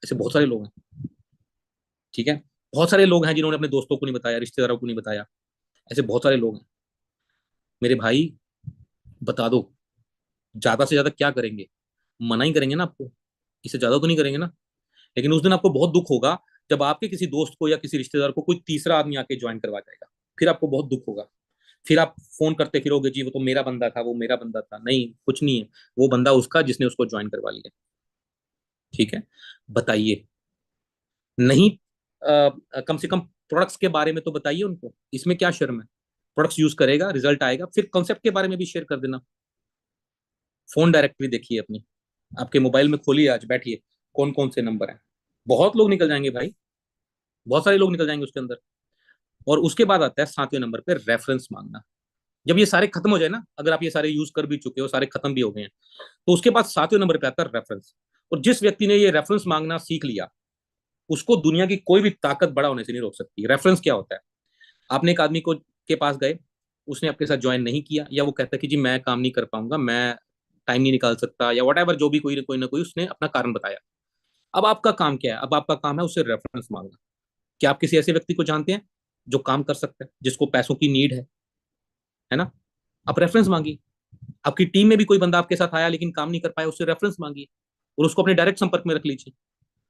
ऐसे बहुत सारे लोग हैं। ठीक है, बहुत सारे लोग हैं जिन्होंने अपने दोस्तों को नहीं बताया, रिश्तेदारों को नहीं बताया, ऐसे बहुत सारे लोग हैं। मेरे भाई, बता दो, ज्यादा से ज्यादा क्या करेंगे, मना ही करेंगे ना आपको, इससे ज्यादा तो नहीं करेंगे ना। लेकिन उस दिन आपको बहुत दुख होगा जब आपके किसी दोस्त को या किसी रिश्तेदार को कोई तीसरा आदमी आके ज्वाइन करवा जाएगा। फिर आपको बहुत दुख होगा। फिर आप फोन करते फिरोगे, जी वो तो मेरा बंदा था, वो मेरा बंदा था। नहीं, कुछ नहीं है, वो बंदा उसका जिसने उसको ज्वाइन करवा लिया। ठीक है, बताइए। नहीं, कम से कम प्रोडक्ट्स के बारे में तो बताइए उनको, इसमें क्या शर्म है। प्रोडक्ट्स यूज करेगा, रिजल्ट आएगा, फिर कॉन्सेप्ट के बारे में भी शेयर कर देना। फोन डायरेक्टरी देखिए अपनी, आपके मोबाइल में खोलिए, आज बैठिए, कौन कौन से नंबर हैं। बहुत लोग निकल जाएंगे भाई, बहुत सारे लोग निकल जाएंगे उसके अंदर। और उसके बाद आता है 7वें नंबर पे रेफरेंस मांगना। जब ये सारे खत्म हो जाए ना, अगर आप ये सारे यूज कर भी चुके हो, सारे खत्म भी हो गए हैं, तो उसके बाद 7वें नंबर पे आता है रेफरेंस। और जिस व्यक्ति ने ये रेफरेंस मांगना सीख लिया, उसको दुनिया की कोई भी ताकत बड़ा होने से नहीं रोक सकती। रेफरेंस क्या होता है? आपने एक आदमी को के पास गए, उसने आपके साथ ज्वाइन नहीं किया, या वो कहता है कि जी मैं काम नहीं कर पाऊंगा, मैं टाइम नहीं निकाल सकता, या वट एवर, जो भी कोई ना कोई उसने अपना कारण बताया। अब आपका काम क्या है? अब आपका काम है उससे रेफरेंस मांगना। क्या आप किसी ऐसे व्यक्ति को जानते हैं जो काम कर सकता है, जिसको पैसों की नीड है ना? आप रेफरेंस मांगिए। आपकी टीम में भी कोई बंदा आपके साथ आया लेकिन काम नहीं कर पाया, उससे रेफरेंस मांगिए और उसको अपने डायरेक्ट संपर्क में रख लीजिए।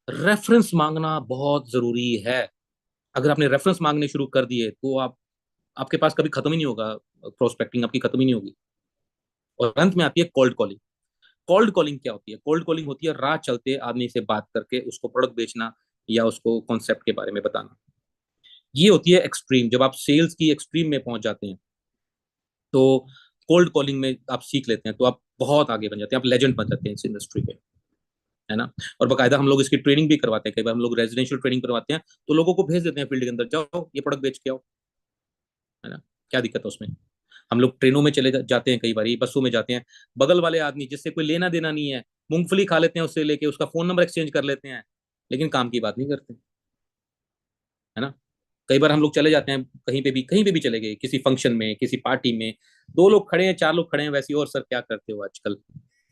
रेफरेंस मांगना बहुत जरूरी है। अगर आपने रेफरेंस मांगने शुरू कर दिए तो आप, आपके पास कभी खत्म ही नहीं होगा, प्रोस्पेक्टिंग आपकी खत्म ही नहीं होगी। और अंत में आती है कोल्ड कॉलिंग। कोल्ड कॉलिंग क्या होती है? कोल्ड कॉलिंग होती है राह चलते आदमी से बात करके उसको प्रोडक्ट बेचना या उसको कॉन्सेप्ट के बारे में बताना। ये होती है एक्सट्रीम, जब आप सेल्स की एक्सट्रीम में पहुंच जाते हैं तो कोल्ड कॉलिंग में आप सीख लेते हैं, तो आप बहुत आगे बन जाते हैं, आप लेजेंड बन जाते हैं इस इंडस्ट्री के, है ना? और बकायदा हम लोग इसकी ट्रेनिंग भी करवाते हैं, कई बार हम लोग रेजिडेंशियल ट्रेनिंग करवाते हैं, तो लोगों को भेज देते हैं फील्ड के अंदर, जाओ ये प्रोडक्ट बेच के आओ, है ना? क्या दिक्कत है उसमें? हम लोग ट्रेनों में चले जाते हैं, कई बार बसों में जाते हैं, बगल वाले आदमी जिससे कोई लेना देना नहीं है, मूंगफली खा लेते हैं उससे लेके, उसका फोन नंबर एक्सचेंज कर लेते हैं, लेकिन काम की बात नहीं करते, है ना? कई बार हम लोग चले जाते हैं, कहीं पे भी चले गए, किसी फंक्शन में, किसी पार्टी में, 2 लोग खड़े हैं, 4 लोग खड़े हैं वैसे ही, और सर क्या करते हो आजकल,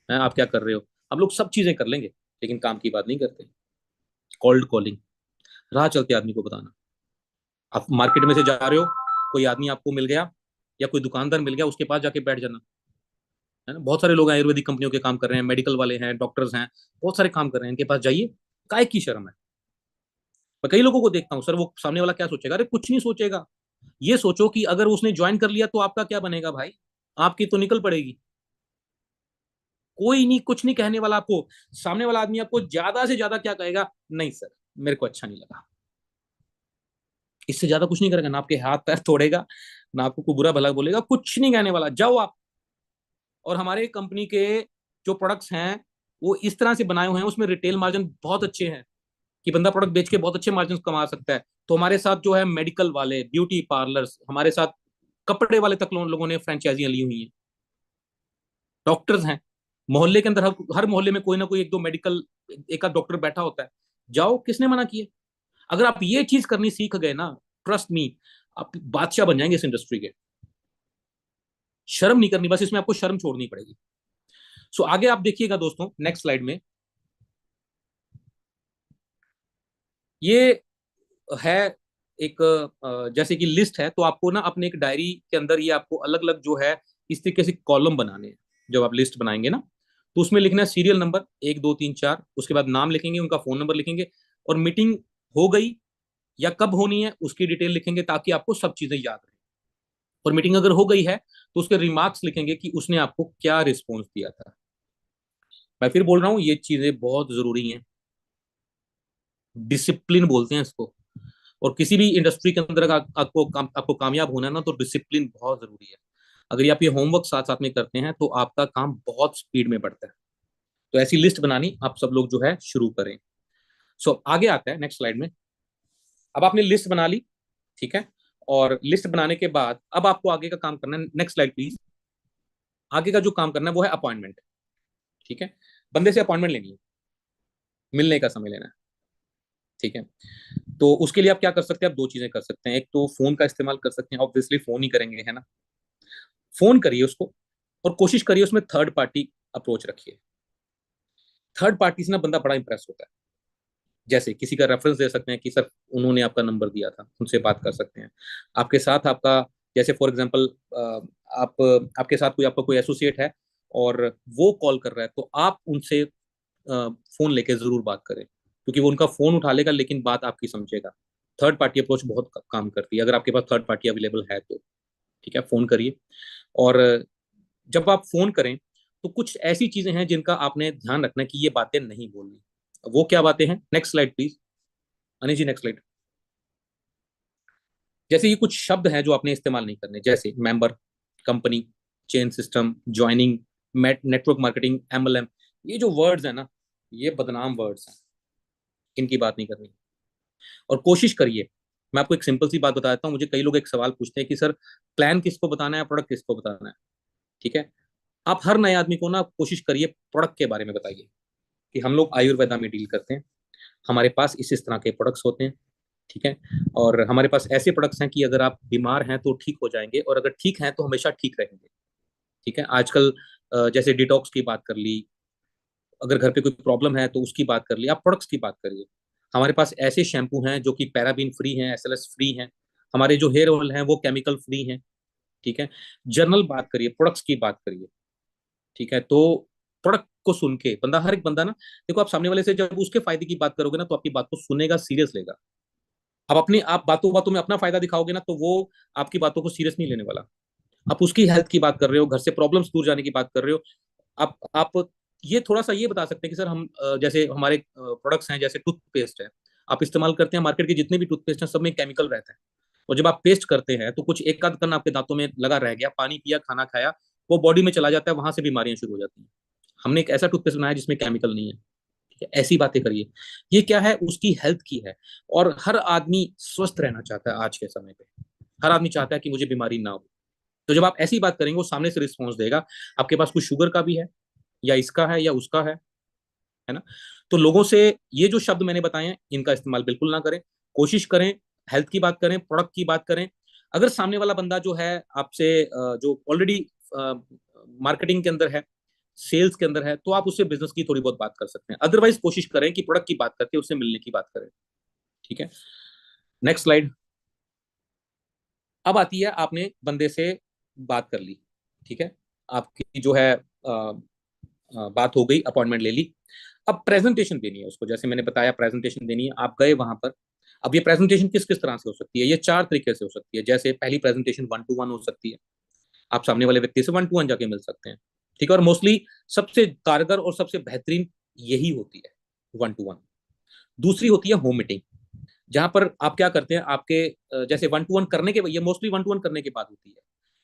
है आप क्या कर रहे हो? हम लोग सब चीजें कर लेंगे लेकिन काम की बात नहीं करते। कोल्ड कॉलिंग, राह चलते आदमी को बताना। आप मार्केट में से जा रहे हो, कोई आदमी आपको मिल गया या कोई दुकानदार मिल गया, उसके पास जाके बैठ जाना, है ना? बहुत सारे लोग आयुर्वेदिक कंपनियों के काम कर रहे हैं, मेडिकल वाले हैं, डॉक्टर्स हैं, बहुत सारे काम कर रहे हैं, इनके पास जाइए। काय की शर्म है? मैं कई लोगों को देखता हूँ, सर वो सामने वाला क्या सोचेगा? अरे कुछ नहीं सोचेगा। ये सोचो कि अगर उसने ज्वाइन कर लिया तो आपका क्या बनेगा भाई? आपकी तो निकल पड़ेगी। कोई नहीं, कुछ नहीं कहने वाला आपको। सामने वाला आदमी आपको ज्यादा से ज्यादा क्या कहेगा? नहीं सर, मेरे को अच्छा नहीं लगा। इससे ज्यादा कुछ नहीं करेगा, ना आपके हाथ पैर तोड़ेगा, ना आपको कोई बुरा भला बोलेगा, कुछ नहीं कहने वाला। जाओ आप। और हमारे कंपनी के जो प्रोडक्ट्स हैं वो इस तरह से बनाए हुए हैं, उसमें रिटेल मार्जिन बहुत अच्छे हैं कि बंदा प्रोडक्ट बेच के बहुत अच्छे मार्जिन कमा सकता है। तो हमारे साथ जो है मेडिकल वाले, ब्यूटी पार्लर्स, हमारे साथ कपड़े वाले तक लोगों ने फ्रेंचाइजियां ली हुई हैं, डॉक्टर्स हैं। मोहल्ले के अंदर हर मोहल्ले में कोई ना कोई एक दो मेडिकल, एक आध डॉक्टर बैठा होता है। जाओ, किसने मना किया? अगर आप ये चीज करनी सीख गए ना, ट्रस्ट मी, आप बादशाह बन जाएंगे इस इंडस्ट्री के। शर्म नहीं करनी, बस इसमें आपको शर्म छोड़नी पड़ेगी। सो आगे आप देखिएगा दोस्तों, नेक्स्ट स्लाइड में ये है एक जैसे कि लिस्ट है, तो आपको ना अपने एक डायरी के अंदर ये आपको अलग अलग जो है इस तरीके से कॉलम बनाने हैं। जब आप लिस्ट बनाएंगे ना, तो उसमें लिखना है सीरियल नंबर 1 2 3 4, उसके बाद नाम लिखेंगे, उनका फोन नंबर लिखेंगे, और मीटिंग हो गई या कब होनी है उसकी डिटेल लिखेंगे, ताकि आपको सब चीजें याद रहे। और मीटिंग अगर हो गई है तो उसके रिमार्क्स लिखेंगे कि उसने आपको क्या रिस्पॉन्स दिया था। मैं फिर बोल रहा हूँ, ये चीजें बहुत जरूरी हैं। डिसिप्लिन बोलते हैं इसको। और किसी भी इंडस्ट्री के अंदर अगर आपको कामयाब होना है ना, तो डिसिप्लिन बहुत जरूरी है। अगर आप ये होमवर्क साथ साथ में करते हैं तो आपका काम बहुत स्पीड में बढ़ता है। तो ऐसी लिस्ट बनानी आप सब लोग जो है शुरू करें। आगे आता है नेक्स्ट स्लाइड में। अब आपने लिस्ट बना ली, ठीक है? और लिस्ट बनाने के बाद अब आपको आगे का काम करना है। Next slide please. आगे का जो काम करना है वो है अपॉइंटमेंट। ठीक है, बंदे से अपॉइंटमेंट लेनी है, मिलने का समय लेना है। ठीक है, तो उसके लिए आप क्या कर सकते हैं? आप 2 चीजें कर सकते हैं। एक तो फोन का इस्तेमाल कर सकते हैं, ऑब्वियसली फोन ही करेंगे, है ना? फोन करिए उसको, और कोशिश करिए उसमें थर्ड पार्टी अप्रोच रखिए। थर्ड पार्टी से ना बंदा बड़ा इंप्रेस होता है। जैसे किसी का रेफरेंस दे सकते हैं कि सर उन्होंने आपका नंबर दिया था, उनसे बात कर सकते हैं। आपके साथ आपका, जैसे फॉर एग्जांपल, आप आपके साथ कोई आपका कोई एसोसिएट है और वो कॉल कर रहा है, तो आप उनसे फोन लेके जरूर बात करें। क्योंकि वो उनका फोन उठा लेगा लेकिन बात आपकी समझेगा। थर्ड पार्टी अप्रोच बहुत काम करती है, अगर आपके पास थर्ड पार्टी अवेलेबल है तो। ठीक है, फोन करिए। और जब आप फोन करें तो कुछ ऐसी चीजें हैं जिनका आपने ध्यान रखना कि ये बातें नहीं बोलनी। वो क्या बातें हैं? Next slide please, Anil ji, next slide. जैसे ये कुछ शब्द हैं जो आपने इस्तेमाल नहीं करने, जैसे member, company, chain system, joining, network marketing, MLM. ये जो वर्ड्स हैं ना, ये बदनाम वर्ड्स हैं, इनकी बात नहीं करनी। और कोशिश करिए, मैं आपको एक सिंपल सी बात बताता हूँ। मुझे कई लोग एक सवाल पूछते हैं कि सर, प्लान किसको बताना है, प्रोडक्ट किसको बताना है? ठीक है, आप हर नए आदमी को ना कोशिश करिए प्रोडक्ट के बारे में बताइए कि हम लोग आयुर्वेदा में डील करते हैं, हमारे पास इस तरह के प्रोडक्ट्स होते हैं। ठीक है, और हमारे पास ऐसे प्रोडक्ट्स हैं कि अगर आप बीमार हैं तो ठीक हो जाएंगे, और अगर ठीक हैं तो हमेशा ठीक रहेंगे। ठीक है, आजकल जैसे डिटॉक्स की बात कर ली, अगर घर पे कोई प्रॉब्लम है तो उसकी बात कर ली, आप प्रोडक्ट्स की बात करिए। हमारे पास ऐसे शैम्पू हैं जो कि पैराबीन फ्री हैं, एसएलएस फ्री हैं। हमारे जो हेयर ऑयल हैं वो केमिकल फ्री हैं। ठीक है, जर्नल बात करिए, प्रोडक्ट्स की बात करिए। ठीक है, तो प्रोडक्ट को सुन के बंदा, हर एक बंदा ना, देखो आप सामने वाले से जब उसके फायदे की बात करोगे ना तो आपकी बात को सुनेगा, सीरियस लेगा। आप बातों बातों में अपना फायदा दिखाओगे ना तो वो आपकी बातों को सीरियस नहीं लेने वाला। आप उसकी हेल्थ की बात कर रहे हो, घर से प्रॉब्लम्स दूर जाने की बात कर रहे हो। आप ये थोड़ा सा ये बता सकते हैं कि सर हम जैसे हमारे प्रोडक्ट्स हैं, जैसे टूथपेस्ट है, आप इस्तेमाल करते हैं, मार्केट के जितने भी टूथपेस्ट हैं सब में केमिकल रहता है। और जब आप पेस्ट करते हैं तो कुछ एक आध कण आपके दांतों में लगा रह गया, पानी पिया, खाना खाया, वो बॉडी में चला जाता है, वहां से बीमारियां शुरू हो जाती हैं। हमने एक ऐसा टूथपेस्ट बनाया जिसमें केमिकल नहीं है। ठीक है, ऐसी बातें करिए। ये क्या है? उसकी हेल्थ की है। और हर आदमी स्वस्थ रहना चाहता है आज के समय पे। हर आदमी चाहता है कि मुझे बीमारी ना हो। तो जब आप ऐसी बात करेंगे वो सामने से रिस्पॉन्स देगा। आपके पास कुछ शुगर का भी है, या इसका है, या उसका है ना? तो लोगों से ये जो शब्द मैंने बताए हैं इनका इस्तेमाल बिल्कुल ना करें। कोशिश करें हेल्थ की बात करें, प्रोडक्ट की बात करें। अगर सामने वाला बंदा जो है आपसे जो ऑलरेडी मार्केटिंग के अंदर है, सेल्स के अंदर है, तो आप उससे बिजनेस की थोड़ी बहुत बात कर सकते हैं। अदरवाइज कोशिश करें कि प्रोडक्ट की बात करके उससे मिलने की बात करें। ठीक है, नेक्स्ट स्लाइड। अब आती है, आपने बंदे से बात कर ली, ठीक है, आपकी जो है बात हो गई, अपॉइंटमेंट ले ली। अब प्रेजेंटेशन देनी है उसको, जैसे मैंने बताया प्रेजेंटेशन देनी है। आप गए वहां पर। अब ये प्रेजेंटेशन किस किस तरह से हो सकती है? ये चार तरीके से हो सकती है। जैसे पहली प्रेजेंटेशन वन टू वन हो सकती है, आप सामने वाले व्यक्ति से वन टू वन जाके मिल सकते हैं। ठीक है, और मोस्टली सबसे कारगर और सबसे बेहतरीन यही होती है, वन टू वन। दूसरी होती है होम मीटिंग, जहां पर आप क्या करते हैं, आपके जैसे वन टू वन करने के, ये मोस्टली वन टू वन करने के बाद होती है।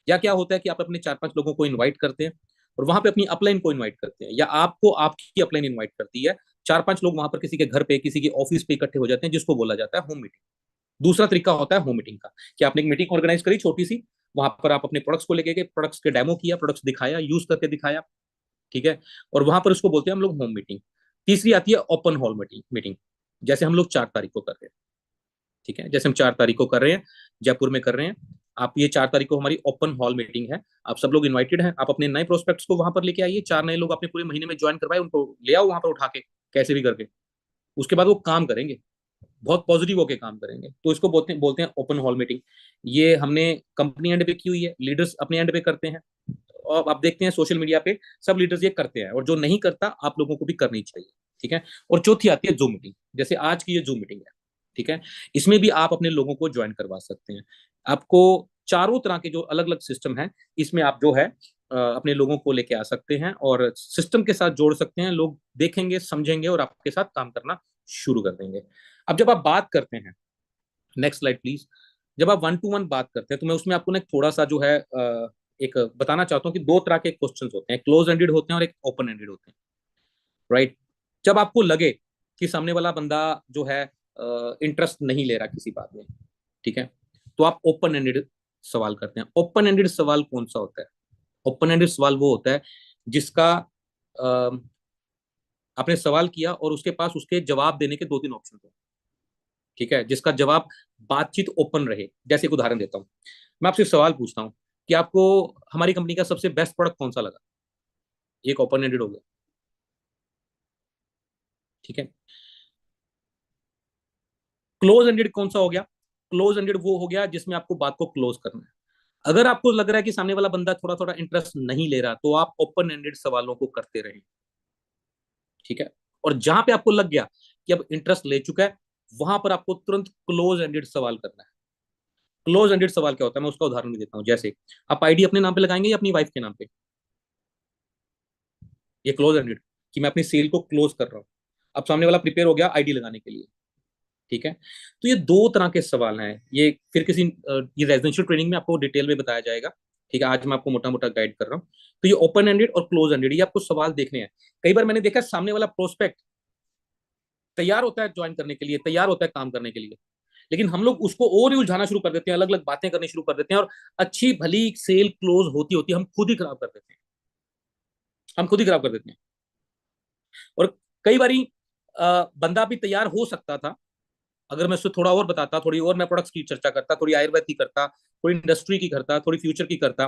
या क्या होता है कि आप अपने चार पांच लोगों को इनवाइट करते हैं और वहां पे अपनी अपलाइन को इनवाइट करते हैं, या आपको आपकी अपलाइन इनवाइट करती है। चार पांच लोग वहां पर किसी के घर पे, किसी के ऑफिस पे इकट्ठे हो जाते हैं, जिसको बोला जाता है होम मीटिंग। दूसरा तरीका होता है होम मीटिंग का, कि आपने एक मीटिंग ऑर्गेनाइज करी छोटी सी, वहां पर आप अपने प्रोडक्ट्स को लेके गए, प्रोडक्ट्स के डेमो किया, प्रोडक्ट्स दिखाया, यूज करके दिखाया। ठीक है, और वहां पर उसको बोलते हैं हम लोग होम मीटिंग। तीसरी आती है ओपन हॉल मीटिंग, जैसे हम लोग 4 तारीख को कर रहे हैं। ठीक है, जैसे हम 4 तारीख को कर रहे हैं, जयपुर में कर रहे हैं। आप ये 4 तारीख को हमारी ओपन हॉल मीटिंग है। आप सब लोग इनवाइटेड हैं। आप अपने नए प्रोस्पेक्ट्स को वहां पर लेके आइए। 4 नए लोग आपने पूरे महीने में ज्वाइन करवाए, उनको ले आओ वहां पर उठा के, कैसे भी करके। उसके बाद वो काम करेंगे, बहुत पॉजिटिव होकर काम करेंगे। तो इसको बोलते हैं ओपन हॉल मीटिंग। ये हमने कंपनी एंड पे की हुई है, लीडर्स अपने एंड पे करते हैं। और आप देखते हैं सोशल मीडिया पे सब लीडर्स ये करते हैं, और जो नहीं करता आप लोगों को भी करनी चाहिए। ठीक है, और चौथी आती है जूम मीटिंग, जैसे आज की ये जूम मीटिंग है। ठीक है, इसमें भी आप अपने लोगों को ज्वाइन करवा सकते हैं। आपको चारों तरह के जो अलग अलग सिस्टम है, इसमें आप जो है अपने लोगों को लेके आ सकते हैं और सिस्टम के साथ जोड़ सकते हैं। लोग देखेंगे, समझेंगे और आपके साथ काम करना शुरू कर देंगे। अब जब आप बात करते हैं, नेक्स्ट स्लाइड प्लीज। जब आप वन टू वन बात करते हैं तो मैं उसमें आपको ना थोड़ा सा जो है एक बताना चाहता हूँ कि दो तरह के क्वेश्चंस होते हैं, क्लोज एंडेड होते हैं और एक ओपन एंडेड होते हैं। राइट, जब आपको लगे कि सामने वाला बंदा जो है इंटरेस्ट नहीं ले रहा किसी बात में, ठीक है, तो आप ओपन एंडेड सवाल करते हैं। ओपन एंडेड सवाल कौन सा होता है? ओपन एंडेड सवाल वो होता है जिसका अ, आपने सवाल किया और उसके पास उसके जवाब देने के दो तीन ऑप्शन हो। ठीक है, जिसका जवाब बातचीत ओपन रहे। जैसे एक उदाहरण देता हूं, मैं आपसे सवाल पूछता हूं कि आपको हमारी कंपनी का सबसे बेस्ट प्रोडक्ट कौन सा लगा। एक ओपन एंडेड हो गया। ठीक है, क्लोज एंडेड कौन सा हो गया? क्लोज एंडेड वो हो गया जिसमें आपको बात को क्लोज करना है। अगर आपको लग रहा है कि सामने वाला बंदा थोड़ा थोड़ा इंटरेस्ट नहीं ले रहा, तो आप ओपन एंडेड सवालों को करते रहें। ठीक है, और जहां पे आपको लग गया कि अब इंटरेस्ट ले चुका है, वहां पर आपको तुरंत क्लोज एंडेड सवाल करना है। क्लोज एंडेड सवाल क्या होता है, मैं उसका उदाहरण भी देता हूँ। जैसे आप आईडी अपने नाम पे लगाएंगे या अपनी वाइफ के नाम पे, ये क्लोज एंडेड, कि मैं अपनी सेल को क्लोज कर रहा हूँ। अब सामने वाला प्रिपेयर हो गया आईडी लगाने के लिए, ठीक है। तो ये दो तरह के सवाल हैं, ये फिर किसी ये रेजिडेंशियल ट्रेनिंग में आपको डिटेल में बताया जाएगा, ठीक है। आज मैं आपको मोटा मोटा गाइड कर रहा हूँ। तो ये ओपन एंडेड और क्लोज एंडेड, ये आपको सवाल देखने हैं। कई बार मैंने देखा सामने वाला प्रोस्पेक्ट तैयार होता है ज्वाइन करने के लिए, तैयार होता है काम करने के लिए, लेकिन हम लोग उसको और ही उलझाना शुरू कर देते हैं, अलग अलग बातें करनी शुरू कर देते हैं, और अच्छी भली सेल क्लोज होती होती हम खुद ही खराब कर देते हैं, हम खुद ही खराब कर देते हैं। और कई बारी बंदा भी तैयार हो सकता था अगर मैं उससे थोड़ा और बताता, थोड़ी और मैं प्रोडक्ट्स की चर्चा करता, थोड़ी आयुर्वेद की करता, थोड़ी इंडस्ट्री की करता, थोड़ी फ्यूचर की करता।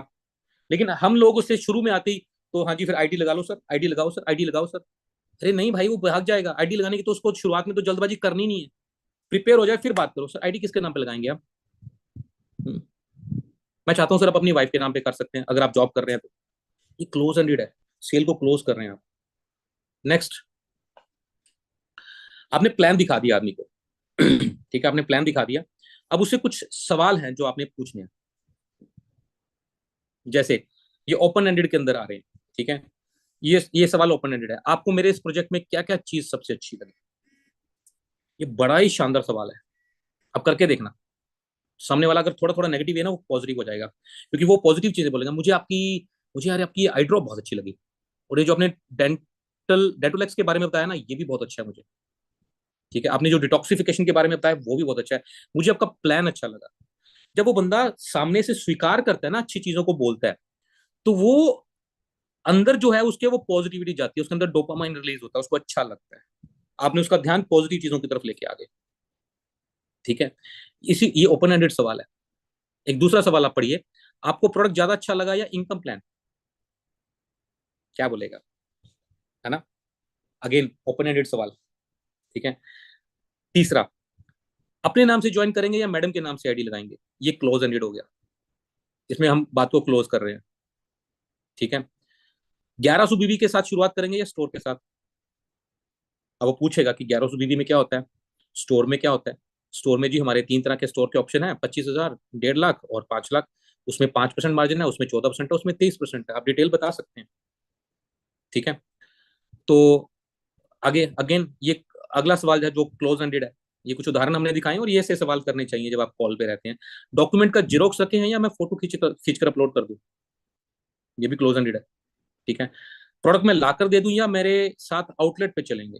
लेकिन हम लोग उससे शुरू में आती, तो हाँ जी फिर आईडी लगा लो सर, आईडी लगाओ सर, आईडी लगाओ सर। अरे नहीं भाई, वो भाग जाएगा आईडी लगाने की, तो उसको शुरुआत में तो जल्दबाजी करनी नहीं है, प्रिपेयर हो जाए फिर बात करो। सर आईडी किसके नाम पे लगाएंगे आप? हम्म, मैं चाहता हूँ सर आप अपनी वाइफ के नाम पे कर सकते हैं अगर आप जॉब कर रहे हैं तो। ये क्लोज एंडेड है, सेल को क्लोज कर रहे हैं आप। नेक्स्ट, आपने प्लान दिखा दिया आदमी को, ठीक है, आपने प्लान दिखा दिया। अब उससे कुछ सवाल हैं जो आपने पूछने हैं। जैसे ये ओपन एंडेड के अंदर आ रहे हैं, ठीक है। ये सवाल ओपन एंडेड है, आपको मेरे इस प्रोजेक्ट में क्या क्या चीज सबसे अच्छी लगी? ये बड़ा ही शानदार सवाल है, अब करके देखना। सामने वाला अगर थोड़ा थोड़ा नेगेटिव है ना, वो पॉजिटिव हो जाएगा, क्योंकि वो पॉजिटिव चीजें बोलेगा। मुझे यार आपकी आई ड्रॉप बहुत अच्छी लगी, और ये जो आपने डेंटोलेक्स के बारे में बताया ना, ये भी बहुत अच्छा है मुझे, ठीक है। आपने जो डिटॉक्सिफिकेशन के बारे में बताया वो भी बहुत अच्छा है, मुझे आपका प्लान अच्छा लगा। जब वो बंदा सामने से स्वीकार करता है ना, अच्छी चीजों को बोलता है, तो वो अंदर जो है उसके वो पॉजिटिविटी जाती है, उसके अंदर डोपामाइन रिलीज होता है, उसको अच्छा लगता है। आपने उसका ध्यान पॉजिटिव चीजों की तरफ लेके आ गए, ठीक है। इसी ये ओपन एंडेड सवाल है। एक दूसरा सवाल आप पढ़िए, आपको प्रोडक्ट ज्यादा अच्छा लगा या इनकम प्लान? क्या बोलेगा, है ना? अगेन ओपन एंडेड सवाल, ठीक है। तीसरा, अपने नाम से ज्वाइन करेंगे या मैडम के नाम से आईडी लगाएंगे? ये क्लोज एंडेड हो गया, इसमें हम बात को क्लोज कर रहे हैं, ठीक है। 1100 बीबी के साथ शुरुआत करेंगे या स्टोर के साथ? अब वो पूछेगा कि 1100 बीबी में क्या होता है, स्टोर में क्या होता है। स्टोर में जी हमारे तीन तरह के स्टोर के ऑप्शन है, 25,000, 1.5 लाख और 5 लाख। उसमें 5% मार्जिन है, उसमें 14% है, उसमें 23% है। आप डिटेल बता सकते हैं, ठीक है। तो आगे अगेन ये अगला सवाल है जो क्लोज एंडेड है। ये कुछ उदाहरण हमने दिखाए और ये से सवाल करने चाहिए जब आप कॉल पे रहते हैं। डॉक्यूमेंट का जीरोक्स रखे हैं या मैं फोटो खींच कर अपलोड कर दूं? ये भी क्लोज एंडेड है, ठीक है। प्रोडक्ट मैं लाकर दे दूं या मेरे साथ आउटलेट पे चलेंगे?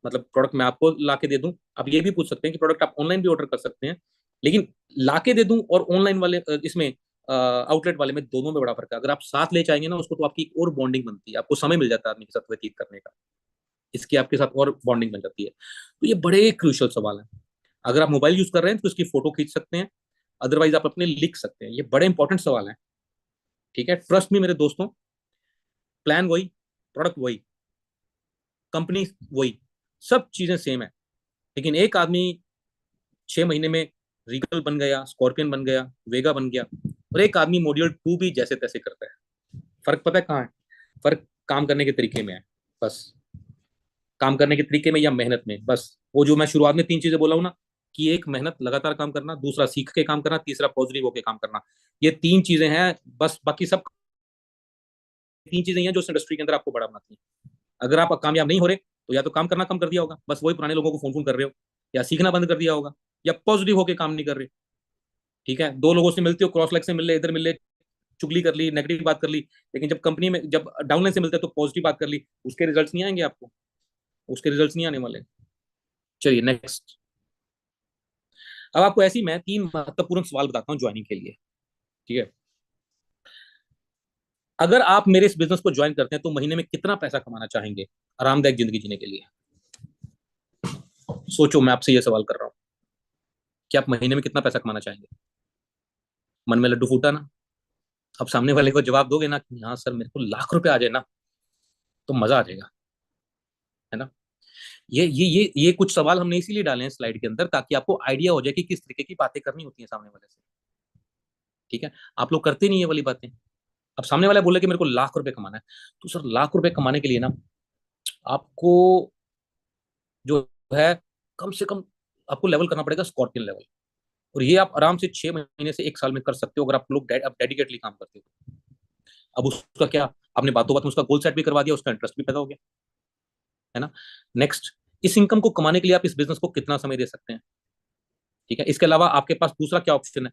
मतलब प्रोडक्ट मैं आपको ला के दे दूं। आप ये भी पूछ सकते हैं कि प्रोडक्ट आप ऑनलाइन भी ऑर्डर कर सकते हैं, लेकिन ला के दे दूं और ऑनलाइन वाले इसमें आउटलेट वाले में, दोनों में बड़ा फर्क है। अगर आप साथ ले जाएंगे ना उसको, तो आपकी एक और बॉन्डिंग बनती है, आपको समय मिल जाता है आदमी के साथ व्यतीत करने का, इसकी आपके साथ और बॉन्डिंग बन जाती है। तो ये बड़े क्रूशियल सवाल है। अगर आप मोबाइल यूज कर रहे हैं तो इसकी फोटो खींच सकते हैं, अदरवाइज आप अपने लिख सकते हैं। ये बड़े इंपॉर्टेंट सवाल है, ठीक है। ट्रस्ट मी मेरे दोस्तों, प्लान वही, प्रोडक्ट वही, कंपनी वही, सब चीजें सेम है। लेकिन एक आदमी 6 महीने में रीगल बन गया, स्कॉर्पियन बन गया, वेगा बन गया, और एक आदमी मॉड्यूल 2 भी जैसे तैसे करता है। फर्क पता है कहाँ है? फर्क काम करने के तरीके में है, बस। काम करने के तरीके में या मेहनत में, बस। वो जो मैं शुरुआत में तीन चीजें बोला हूं ना, कि एक मेहनत लगातार काम करना, दूसरा सीख के काम करना, तीसरा पॉजिटिव होकर काम करना। ये तीन चीजें हैं बस, बाकी सब तीन चीजें हैं जो इस इंडस्ट्री के अंदर आपको बड़ा बनाती हैं। अगर आप कामयाब नहीं हो रहे, तो या तो काम करना कम कर दिया होगा, बस वही पुराने लोगों को फोन फोन कर रहे हो, या सीखना बंद कर दिया होगा, या पॉजिटिव होकर काम नहीं कर रहे, ठीक है। दो लोगों से मिलते हो, क्रॉस लाइन से मिल ले, इधर मिल ले, चुगली कर ली, नेगेटिव बात कर ली, लेकिन जब कंपनी में, जब डाउनलाइन से मिलते हैं तो पॉजिटिव बात कर ली, उसके रिजल्ट्स नहीं आएंगे आपको, उसके रिजल्ट्स नहीं आने वाले। चलिए नेक्स्ट। अब आपको ऐसी मैं तीन महत्वपूर्ण सवाल बताता हूँ ज्वाइनिंग के लिए, ठीक है। अगर आप मेरे इस बिजनेस को ज्वाइन करते हैं तो महीने में कितना पैसा कमाना चाहेंगे आरामदायक जिंदगी जीने के लिए? सोचो, मैं आपसे ये सवाल कर रहा हूँ कि आप महीने में कितना पैसा कमाना चाहेंगे। मन में लड्डू फूटा ना? अब सामने वाले को जवाब दोगे ना कि हाँ सर मेरे को लाख रुपए आ जाए ना, तो मजा आ जाएगा, है ना। ये कुछ सवाल हमने इसीलिए डाले हैं स्लाइड के अंदर, ताकि आपको आइडिया हो जाए कि किस तरीके की बातें करनी होती हैं सामने वाले से, ठीक है। आप लोग करते नहीं ये वाली बातें। अब सामने वाला बोले कि मेरे को लाख रुपए कमाना है, तो सर लाख रुपए कमाने के लिए ना आपको जो है कम से कम आपको लेवल करना पड़ेगा स्कॉर्पियन लेवल। और ये आप आराम से 6 महीने से 1 साल में कर सकते हो अगर आप लोग डेडिकेटली काम करते हो। अब उसका क्या, आपने बातों बात में उसका गोल सेट भी करवा दिया, उसका इंटरेस्ट भी पैदा हो गया, है ना। नेक्स्ट, इस इनकम को कमाने के लिए आप इस बिजनेस को कितना समय दे सकते हैं। ठीक है, इसके अलावा आपके पास दूसरा क्या ऑप्शन है।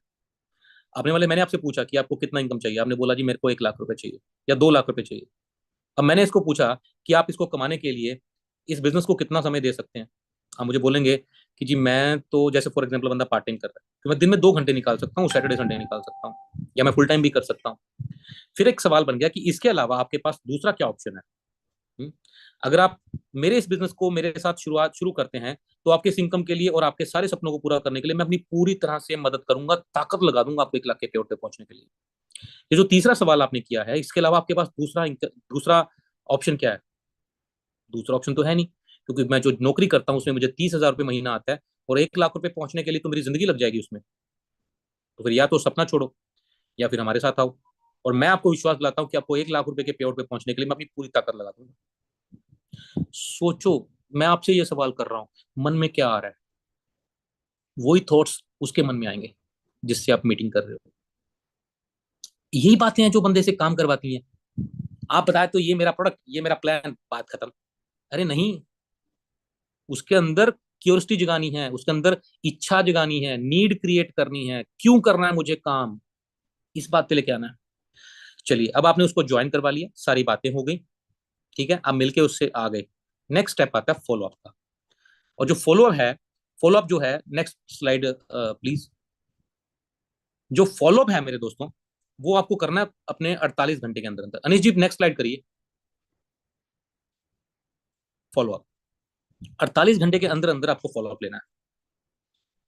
आपने वाले मैंने आपसे पूछा कि आपको कितना इनकम चाहिए, आपने बोला जी मेरे को 1 लाख रुपए चाहिए या 2 लाख रुपए चाहिए। अब मैंने इसको पूछा कि आप इसको कमाने के लिए इस बिजनेस को कितना समय दे सकते हैं। आप मुझे बोलेंगे कि जी मैं तो, जैसे फॉर एग्जाम्पल बंदा पार्ट टाइम कर रहा है, तो मैं दिन में 2 घंटे निकाल सकता हूँ, सैटरडे संडे निकाल सकता हूँ, या मैं फुल टाइम भी कर सकता हूँ। फिर एक सवाल बन गया कि इसके अलावा आपके पास दूसरा क्या ऑप्शन है। हम्म? अगर आप मेरे इस बिजनेस को मेरे साथ शुरुआत शुरू करते हैं, तो आपके इस इनकम के लिए और आपके सारे सपनों को पूरा करने के लिए मैं अपनी पूरी तरह से मदद करूंगा, ताकत लगा दूंगा आपको 1 लाख के पेड़ पे पहुंचने के लिए। ये जो तीसरा सवाल आपने किया है, इसके अलावा आपके पास दूसरा ऑप्शन क्या है। दूसरा ऑप्शन तो है नहीं, क्योंकि मैं जो नौकरी करता हूँ उसमें मुझे 30,000 रुपये महीना आता है, और 1 लाख रुपए पहुंचने के लिए तो मेरी जिंदगी लग जाएगी उसमें। तो फिर या तो सपना छोड़ो या फिर हमारे साथ आओ, और मैं आपको विश्वास दिलाता हूँ कि आपको 1 लाख रुपए के पे आउट पे पहुंचने के लिए मैं अपनी पूरी ताकत लगा दूंगा। सोचो, मैं आपसे ये सवाल कर रहा हूँ, मन में क्या आ रहा है, वही थॉट्स उसके मन में आएंगे जिससे आप मीटिंग कर रहे हो। यही बातें हैं जो बंदे से काम करवाती हैं। आप बताए तो ये मेरा प्रोडक्ट, ये मेरा प्लान, बात खत्म। अरे नहीं, उसके अंदर क्यूरियोसिटी जगानी है, उसके अंदर इच्छा जगानी है, नीड क्रिएट करनी है, क्यों करना है मुझे काम, इस बात पे लेके आना है। चलिए, अब आपने उसको ज्वाइन करवा लिया, सारी बातें हो गई, ठीक है, आप मिलके उससे आ गए। नेक्स्ट स्टेप आता है फॉलोअप का। और जो फॉलोअप है, फॉलोअप जो है, नेक्स्ट स्लाइड प्लीज। जो फॉलोअप है मेरे दोस्तों, वो आपको करना है अपने 48 घंटे के अंदर अंदर। अनिश जी नेक्स्ट स्लाइड करिए। फॉलोअप 48 घंटे के अंदर अंदर आपको फॉलोअप लेना है।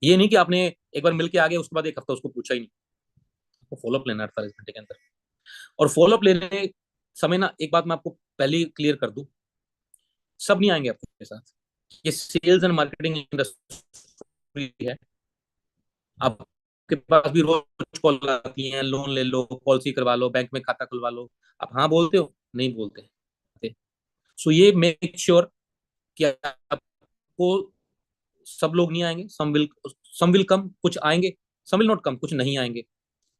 ये नहीं कि आपने एक बार मिलके आ गए उसके बाद एक हफ्ता उसको पूछा ही नहीं। आपको फॉलोअप लेना है 48 घंटे के अंदर। और फॉलोअप लेने समय ना, एक बात मैं आपको पहले ही क्लियर कर दूं, सब नहीं आएंगे आपके साथ। ये सेल्स एंड मार्केटिंग इंडस्ट्री है। आपके पास भी रोज कॉल आती है, लोन ले लो, पॉलिसी करवा लो, बैंक में खाता खुलवा लो। आप हाँ बोलते हो, नहीं बोलते। सो ये मेक श्योर कि आपको, सब लोग नहीं आएंगे, सम विल कम, कुछ आएंगे, सम विल नॉट कम, कुछ नहीं आएंगे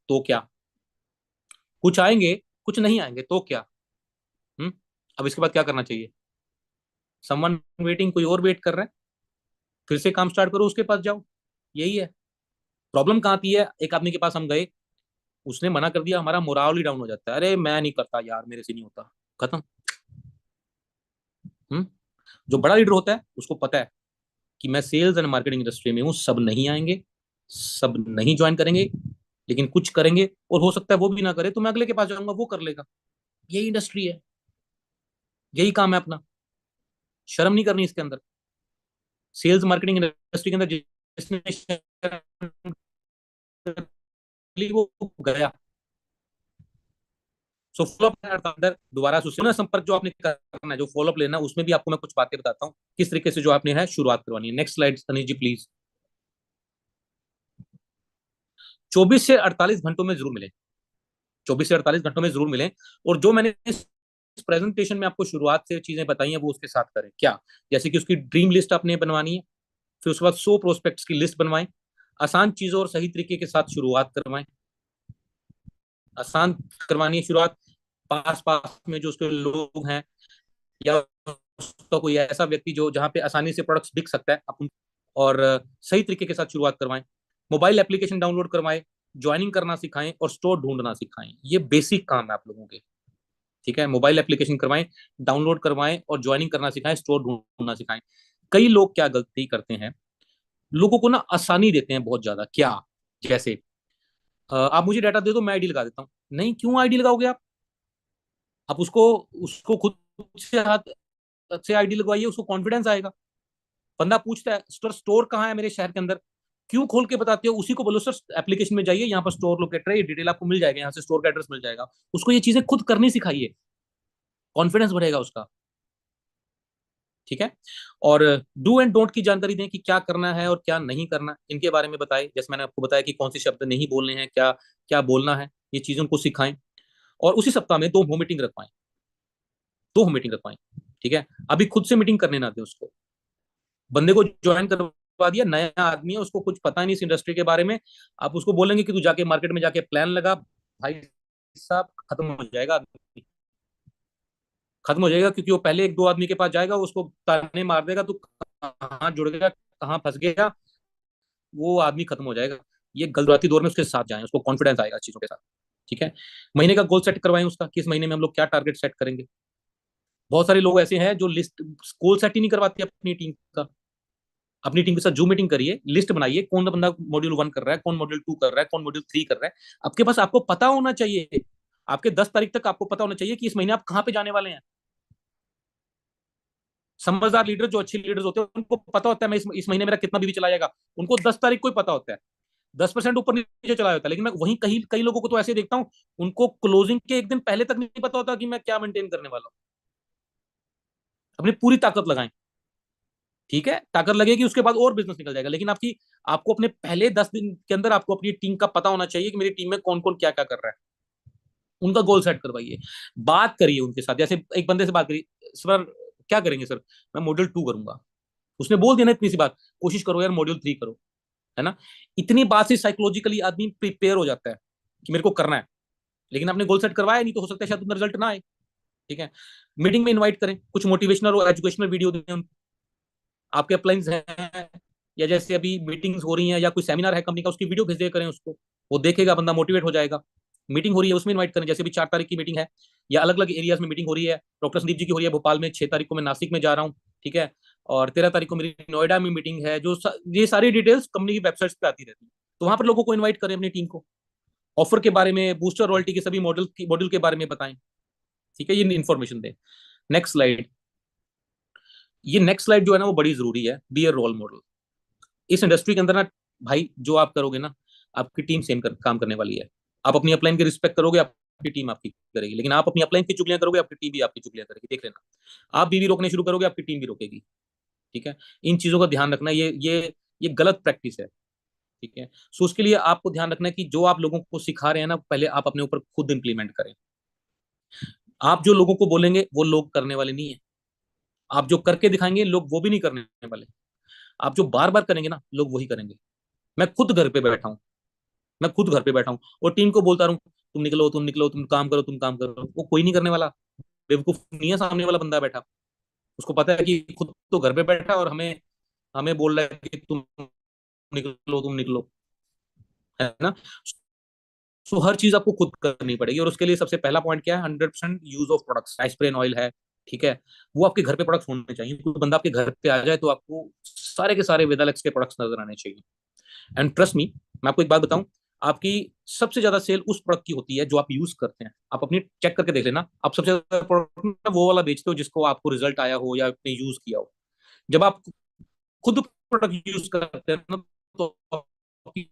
तो क्या, कुछ आएंगे कुछ नहीं आएंगे तो क्या। हम्म अब इसके बाद क्या करना चाहिए। समवन वेटिंग, कोई और वेट कर रहा है, फिर से काम स्टार्ट करो, उसके पास जाओ। यही है। प्रॉब्लम कहाँ आती है, एक आदमी के पास हम गए, उसने मना कर दिया, हमारा मोराल ही डाउन हो जाता है, अरे मैं नहीं करता यार, मेरे से नहीं होता, खत्म। हम्म जो बड़ा लीडर होता है उसको पता है कि मैं सेल्स एंड मार्केटिंग इंडस्ट्री में हूँ, सब नहीं आएंगे, सब नहीं ज्वाइन करेंगे, लेकिन कुछ करेंगे, और हो सकता है वो भी ना करे तो मैं अगले के पास जाऊंगा, वो कर लेगा। यही इंडस्ट्री है, यही काम है अपना, शर्म नहीं करनी इसके अंदर। सेल्स मार्केटिंग इंडस्ट्री के अंदर जिसने शर्म कर ली, वो गया। सो फॉलोअप अंदर दोबारा सुन संपर्क जो आपने करना है, जो फॉलोअप लेना है, उसमें भी आपको मैं कुछ बातें बताता हूँ किस तरीके से जो आपने है शुरुआत करवानी है। Next slide Anish ji please. 24 से 48 घंटों में जरूर मिले, 24 से 48 घंटों में जरूर मिले। और जो मैंने इस प्रेजेंटेशन में आपको शुरुआत से चीजें बताई हैं, वो उसके साथ करें क्या। जैसे कि उसकी ड्रीम लिस्ट आपने बनवानी है, फिर उसके बाद 100 प्रोस्पेक्ट्स की लिस्ट बनवाएं, आसान चीजों और सही तरीके के साथ शुरुआत करवाएं। आसान करवानी है शुरुआत, पास पास में जो उसके लोग हैं, या उसका कोई ऐसा व्यक्ति जो जहाँ पे आसानी से प्रोडक्ट्स बिक सकता है अपन, और सही तरीके के साथ शुरुआत करवाएं। मोबाइल एप्लीकेशन डाउनलोड करवाएं, ज्वाइनिंग करना सिखाएं और स्टोर ढूंढना सिखाएं। ये बेसिक काम है आप लोगों के। ठीक है, मोबाइल एप्लीकेशन करवाएं, डाउनलोड करवाएं और ज्वाइनिंग करना सिखाएं, स्टोर ढूंढना सिखाएं। कई लोग क्या गलती करते हैं, लोगों को ना आसानी देते हैं बहुत ज्यादा। क्या, जैसे आप मुझे डाटा दे दो, मैं आईडी लगा देता हूँ। नहीं, क्यों आईडी लगाओगे आप उसको उसको खुद से हाथ से आईडी लगवाइए, उसको कॉन्फिडेंस आएगा। बंदा पूछता है सर स्टोर कहाँ है मेरे शहर के अंदर, क्यों खोल के बताते हो, उसी को बोलो सर एप्लीकेशन में जाइए, यहाँ पर स्टोर लोकेटर है, ये डिटेल आपको मिल जाएगा, यहाँ से स्टोर का एड्रेस मिल जाएगा। उसको ये चीजें खुद करनी सिखाइए, कॉन्फिडेंस बढ़ेगा उसका। ठीक है। और डू एंड डोंट की जानकारी दें कि क्या करना है और क्या नहीं करना, इनके बारे में बताएं। जैसे मैंने आपको बताया कि कौन से शब्द नहीं बोलने हैं, क्या क्या बोलना है, ये चीजों को सिखाएं। और उसी सप्ताह में 2 मीटिंग रखवाएं, 2 मीटिंग रखवाएं। ठीक है, अभी खुद से मीटिंग करने ना दे उसको। बंदे को ज्वाइन करवा दिया, नया आदमी है, उसको कुछ पता नहीं इस इंडस्ट्री के बारे में। आप उसको बोलेंगे कि तू जाके मार्केट में जाके प्लान लगा, भाई साहब खत्म हो जाएगा आदमी, खत्म हो जाएगा। क्योंकि वो पहले एक दो आदमी के पास जाएगा, उसको ताने मार देगा, तू कहाँ जुड़ गया, कहाँ फंस गया, वो आदमी खत्म हो जाएगा। ये गलती दौर में उसके साथ जाए, उसको कॉन्फिडेंस आएगा चीजों के साथ। ठीक है, महीने का गोल सेट करवाएं उसका कि इस महीने में हम लोग क्या टारगेट सेट करेंगे। बहुत सारे लोग ऐसे हैं जो लिस्ट गोल सेट ही नहीं करवाते अपनी टीम का। अपनी टीम के साथ जूम मीटिंग करिए, लिस्ट बनाइए, कौन बंदा मॉड्यूल 1 कर रहा है, कौन मॉड्यूल 2 कर रहा है, कौन मॉड्यूल 3 कर रहा है। आपके पास, आपको पता होना चाहिए, आपके 10 तारीख तक आपको पता होना चाहिए कि इस महीने आप कहाँ पे जाने वाले हैं। समझदार लीडर, जो अच्छे लीडर्स होते हैं, उनको पता होता है मैं इस महीने मेरा कितना बीवी चला जाएगा। उनको 10 तारीख को ही पता होता है। 10% ऊपर नीचे चला जाता है। लेकिन मैं वहीं कई कई लोगों को तो ऐसे देखता हूँ, उनको क्लोजिंग के एक दिन पहले तक नहीं पता होता कि मैं क्या मेंटेन करने वाला हूँ। अपनी पूरी ताकत लगाएं। ठीक है, ताकत लगेगी, उसके बाद और बिजनेस निकल जाएगा। लेकिन आपको अपने पहले 10 दिन के अंदर आपको अपनी टीम का पता होना चाहिए कि मेरी टीम में कौन कौन क्या क्या कर रहा है। उनका गोल सेट करवाइए, बात करिए उनके साथ। जैसे एक बंदे से बात करिए, सर क्या करेंगे सर, मैं मॉड्यूल 2 करूंगा। उसने बोल दिया ना इतनी सी बात, कोशिश करो यार मॉड्यूल 3 करो, है ना। इतनी बात से साइकोलॉजिकली आदमी प्रिपेयर हो जाता है कि मेरे को करना है। लेकिन आपने गोल सेट करवाया नहीं, तो हो सकता है शायद उतना रिजल्ट ना आए। ठीक है, मीटिंग में इनवाइट करें, कुछ मोटिवेशनल और एजुकेशनल वीडियो दें। आपके अपलाइंस हैं, या जैसे अभी मीटिंग्स हो रही हैं या कोई सेमिनार है कंपनी का, उसकी वीडियो भेज दिया करें उसको। वो देखेगा, बंदा मोटिवेट हो जाएगा। मीटिंग हो रही है उसमें इनवाइट करें, जैसे अभी 4 तारीख की मीटिंग है, या अलग अलग एरियाज में मीटिंग हो रही है। डॉक्टर संदीप जी की हो रही है भोपाल में, 6 तारीख को मैं नासिक में जा रहा हूँ। ठीक है, और 13 तारीख को मेरी नोएडा में मीटिंग है। ये सारी डिटेल्स कंपनी की वेबसाइट पे आती रहती है। तो वहां पर लोगों को इन्वाइट करें, अपनी टीम को। ऑफर के बारे में, बूस्टर रॉयल्टी के सभी मॉड्यूल के बारे में बताएं। ठीक है, ये इन्फॉर्मेशन दें। Next slide. ये नेक्स्ट स्लाइड जो है ना, वो बड़ी जरूरी है। बी ए रोल मॉडल। इस इंडस्ट्री के अंदर ना भाई, जो आप करोगे ना, आपकी टीम काम करने वाली है। आप अपनी अपलाइन की रिस्पेक्ट करोगे, आपकी टीम आपकी करेगी। लेकिन आप अपनी अपलाइन की चुगलियां करोगे, आपकी टीम भी आपकी चुगलियां करेगी, देख लेना। आप बीवी रोकने शुरू करोगे, आपकी टीम भी रोकेगी। ठीक है, इन चीजों का ध्यान रखना। ये गलत प्रैक्टिस है। ठीक है, सो उसके लिए आपको ध्यान रखना है कि जो आप लोगों को सिखा रहे हैं ना, पहले आप अपने ऊपर खुद इंप्लीमेंट करें। आप जो लोगों को बोलेंगे वो लोग करने वाले नहीं है। आप जो करके दिखाएंगे, लोग वो भी नहीं करने वाले। आप जो बार बार करेंगे ना, लोग वही करेंगे। मैं खुद घर पे बैठा हूँ, मैं खुद घर पे बैठा हूँ और टीम को बोलता रहूं, तुम निकलो, तुम निकलो, तुम काम करो, तुम काम करो, वो कोई नहीं करने वाला। बेवकूफ नहीं है सामने वाला बंदा बैठा। उसको पता है कि खुद तो घर पे बैठा है और हमें हमें बोल रहा है कि तुम निकलो, तुम निकलो, है ना। सो हर चीज आपको खुद करनी पड़ेगी। और उसके लिए सबसे पहला पॉइंट क्या है, 100% यूज ऑफ प्रोडक्ट्स। एस्प्रेन ऑयल है, ठीक है, वो आपके घर पे प्रोडक्ट्स होने चाहिए। कोई बंदा आपके घर पे आ जाए तो आपको सारे के सारे वेदालेक्स के प्रोडक्ट्स नजर आने चाहिए। एंड ट्रस्ट मी, मैं आपको एक बात बताऊं, आपकी सबसे ज्यादा सेल उस प्रोडक्ट की होती है जो आप यूज करते हैं। आप अपनी चेक करके देख लेना, आप सबसे ज्यादा प्रोडक्ट वो वाला बेचते हो जिसको आपको रिजल्ट आया हो या आपने यूज किया हो। जब आप खुद प्रोडक्ट यूज करते हैं ना, तो आपकी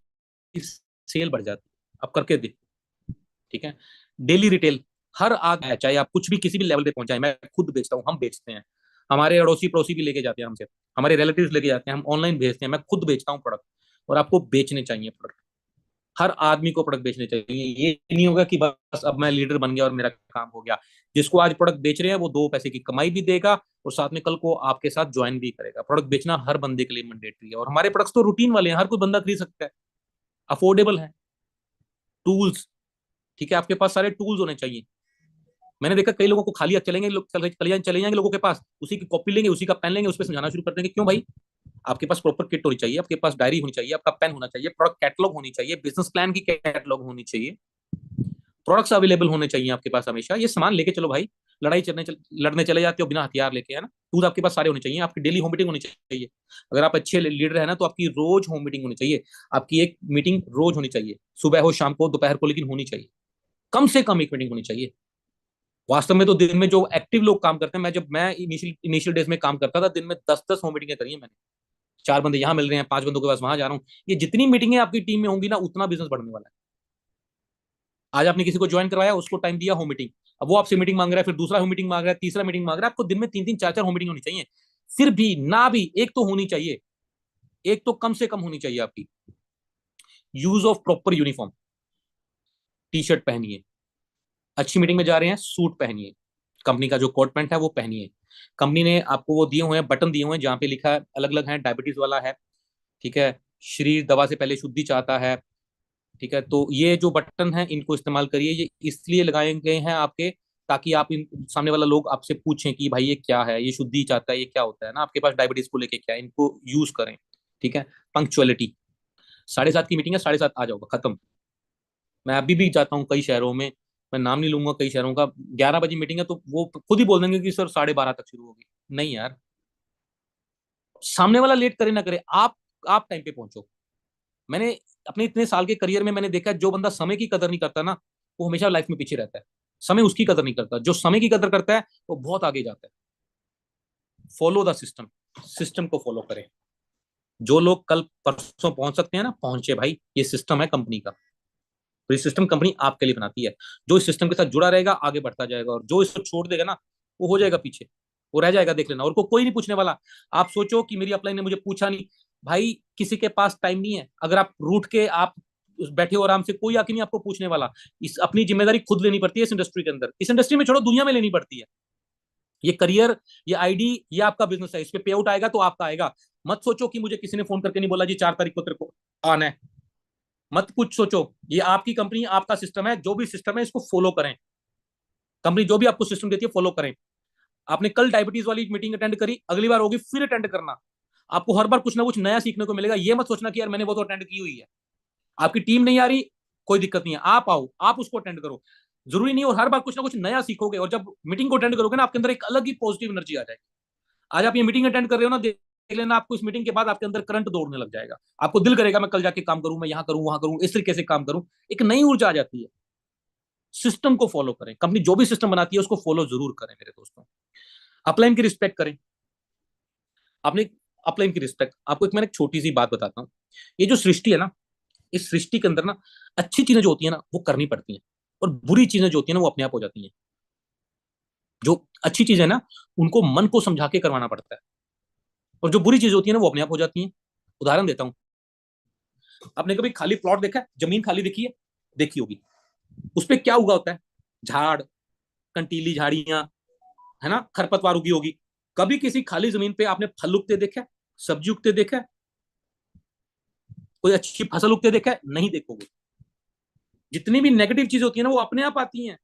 सेल बढ़ जाती है। आप करके देखो। ठीक है, डेली रिटेल, हर आग है, चाहे आप कुछ भी किसी भी लेवल पे पहुंचाए, मैं खुद बेचता हूँ, हम बेचते हैं, हमारे अड़ोसी पड़ोसी भी लेके जाते हैं हमसे, हमारे रिलेटिव्स लेके जाते हैं, हम ऑनलाइन भेजते हैं, मैं खुद बेचता हूँ प्रोडक्ट। और आपको बेचने चाहिए प्रोडक्ट। हर आदमी को प्रोडक्ट बेचने चाहिए। ये नहीं होगा कि बस अब मैं लीडर बन गया और मेरा काम हो गया। जिसको आज प्रोडक्ट बेच रहे हैं, वो 2 पैसे की कमाई भी देगा और साथ में कल को आपके साथ ज्वाइन भी करेगा। प्रोडक्ट बेचना हर बंदे के लिए मैंडेटरी है। और हमारे प्रोडक्ट्स तो रूटीन वाले हैं, हर कोई बंदा खरीद सकता है, अफोर्डेबल है। टूल्स, ठीक है, आपके पास सारे टूल्स होने चाहिए। मैंने देखा कई लोगों को खाली हाथ चलेंगे लोग, चले जाएंगे लोगों के पास, उसी की कॉपी लेंगे, उसी का पेन लेंगे, उस पर समझाना शुरू कर देंगे। क्यों भाई? आपके पास प्रॉपर किट होनी चाहिए, आपके पास डायरी होनी चाहिए, आपका पेन होना चाहिए, प्रोडक्ट कैटलॉग होनी चाहिए, बिजनेस प्लान की कैटलॉग होनी चाहिए, प्रोडक्ट्स अवेलेबल होने चाहिए आपके पास हमेशा। ये सामान लेके चलो भाई, लड़ने चले जाते हो बिना हथियार लेके, है ना। टूल आपके पास सारे होने चाहिए। आपकी डेली होम मीटिंग होनी चाहिए। अगर आप अच्छे लीडर है ना, तो आपकी रोज होम मीटिंग होनी चाहिए। आपकी एक मीटिंग रोज होनी चाहिए, सुबह हो, शाम को, दोपहर को, लेकिन होनी चाहिए। कम से कम एक मीटिंग होनी चाहिए। वास्तव में तो दिन में जो एक्टिव लोग काम करते हैं, जब मैं इनिशियल डेज में काम करता था, दिन में 10-10 होम मीटिंगें करी है मैंने। 4 बंदे यहाँ मिल रहे हैं, 5 बंदों के पास वहां जा रहा हूँ। ये जितनी मीटिंगें आपकी टीम में होंगी ना, उतना बिजनेस बढ़ने वाला है। आज आपने किसी को ज्वाइन करवाया, उसको टाइम दिया होम मीटिंग, अब वो आपसे मीटिंग मांग रहा है, फिर दूसरा होम मीटिंग मांग रहा है, तीसरा मीटिंग मांग रहा है। आपको दिन में 3-3 4-4 होम मीटिंग होनी चाहिए। फिर भी ना भी एक तो होनी चाहिए, एक तो कम से कम होनी चाहिए आपकी। Use of proper uniform, T shirt पहनिए। अच्छी मीटिंग में जा रहे हैं, सूट पहनिए, कंपनी का जो कोट पैंट है वो पहनिए। कंपनी ने आपको वो दिए हुए हैं, बटन दिए हुए हैं जहाँ पे लिखा है, अलग अलग है, डायबिटीज वाला है, ठीक है, शरीर दवा से पहले शुद्धि चाहता है, ठीक है। तो ये जो बटन है इनको इस्तेमाल करिए, ये इसलिए लगाए गए हैं आपके, ताकि आप इन सामने वाला लोग आपसे पूछें कि भाई ये क्या है, ये शुद्धि चाहता है, ये क्या होता है ना, आपके पास डायबिटीज को लेके क्या है, इनको यूज करें, ठीक है। पंक्चुअलिटी, 7:30 की मीटिंग है, 7:30 आ जाओगे, खत्म। मैं अभी भी जाता हूँ कई शहरों में, मैं नाम नहीं लूंगा, कई शहरों का 11 बजे मीटिंग है तो वो खुद ही बोल देंगे कि सर 12:30 तक शुरू होगी। नहीं यार, सामने वाला लेट करे ना करे, आप टाइम पे पहुंचो। मैंने अपने इतने साल के करियर में मैंने देखा है, जो बंदा समय की कदर नहीं करता ना, वो हमेशा लाइफ में पीछे रहता है। समय उसकी कदर नहीं करता, जो समय की कदर करता है वो बहुत आगे जाता है। फॉलो द सिस्टम, सिस्टम को फॉलो करें। जो लोग कल परसों पहुंच सकते हैं ना, पहुंचे भाई, ये सिस्टम है कंपनी का। तो ये सिस्टम कंपनी आपके लिए बनाती है। जो इस सिस्टम के साथ जुड़ा रहेगा आगे बढ़ता जाएगा, और जो इसको छोड़ देगा ना, वो हो जाएगा पीछे, वो रह जाएगा, देख लेना, और कोई नहीं पूछने वाला। आप सोचो कि मेरी अपलाइन ने मुझे पूछा नहीं, भाई किसी के पास टाइम नहीं है। अगर आप रूठ के आप बैठे हो आराम से, कोई आके नहीं आपको पूछने वाला। इस अपनी जिम्मेदारी खुद लेनी पड़ती है इस इंडस्ट्री के अंदर, इस इंडस्ट्री में छोड़ो, दुनिया में लेनी पड़ती है। ये करियर, ये आईडी, ये आपका बिजनेस है, इस पे पे आउट आएगा तो आपका आएगा। मत सोचो कि मुझे किसी ने फोन करके नहीं बोला जी 4 तारीख को तेरे को आना है। मत कुछ सोचो, ये आपकी कंपनी, आपका सिस्टम है, जो भी सिस्टम है इसको फॉलो करें। कंपनी जो भी आपको सिस्टम देती है फॉलो करें। आपने कल डायबिटीज वाली मीटिंग अटेंड करी, अगली बार होगी फिर अटेंड करना। आपको हर बार कुछ ना कुछ नया सीखने को मिलेगा। ये मत सोचना कि यार मैंने वो तो अटेंड की हुई है। आपकी टीम नहीं आ रही, कोई दिक्कत नहीं है, आप आओ, आप उसको अटेंड करो। जरूरी नहीं, और हर बार कुछ ना कुछ नया सीखोगे, और जब मीटिंग को अटेंड करोगे ना, आपके अंदर एक अलग ही पॉजिटिव एनर्जी आ जाएगी। आज आप ये मीटिंग अटेंड कर रहे हो ना, देख लेना आपको इस मीटिंग के बाद आपके अंदर करंट दौड़ने लग जाएगा। आपको दिल करेगा मैं कल जाके काम करूं, मैं यहाँ करूं, वहां करूं, इस तरीके से काम करूं। एक नई ऊर्जा आ जाती है। सिस्टम को फॉलो करें, कंपनी जो भी सिस्टम बनाती है उसको फॉलो जरूर करें मेरे दोस्तों। अपलाइन की रिस्पेक्ट करें। आपने अपलाइन की रिस्पेक्ट, आपको एक, मैंने एक छोटी सी बात बताता हूँ। ये जो सृष्टि है ना, इस सृष्टि के अंदर ना, अच्छी चीजें जो होती है ना वो करनी पड़ती हैं, और बुरी चीजें जो होती है ना वो अपने आप हो जाती हैं। जो अच्छी चीजें ना, उनको मन को समझा के करवाना पड़ता है, और जो बुरी चीजें होती है ना वो अपने आप हो जाती हैं। उदाहरण देता हूँ, आपने कभी खाली प्लॉट देखा है, जमीन खाली देखी है, देखी होगी, उस पर क्या उगा होता है? झाड़, कंटीली झाड़ियां, है ना, खरपतवार उगी होगी। कभी किसी खाली जमीन पे आपने फल उगते देखा है, सब्जी उगते देखा है, कोई अच्छी फसल उगते देखा है? नहीं देखोगे। जितनी भी नेगेटिव चीजें होती है ना वो अपने आप आती हैं,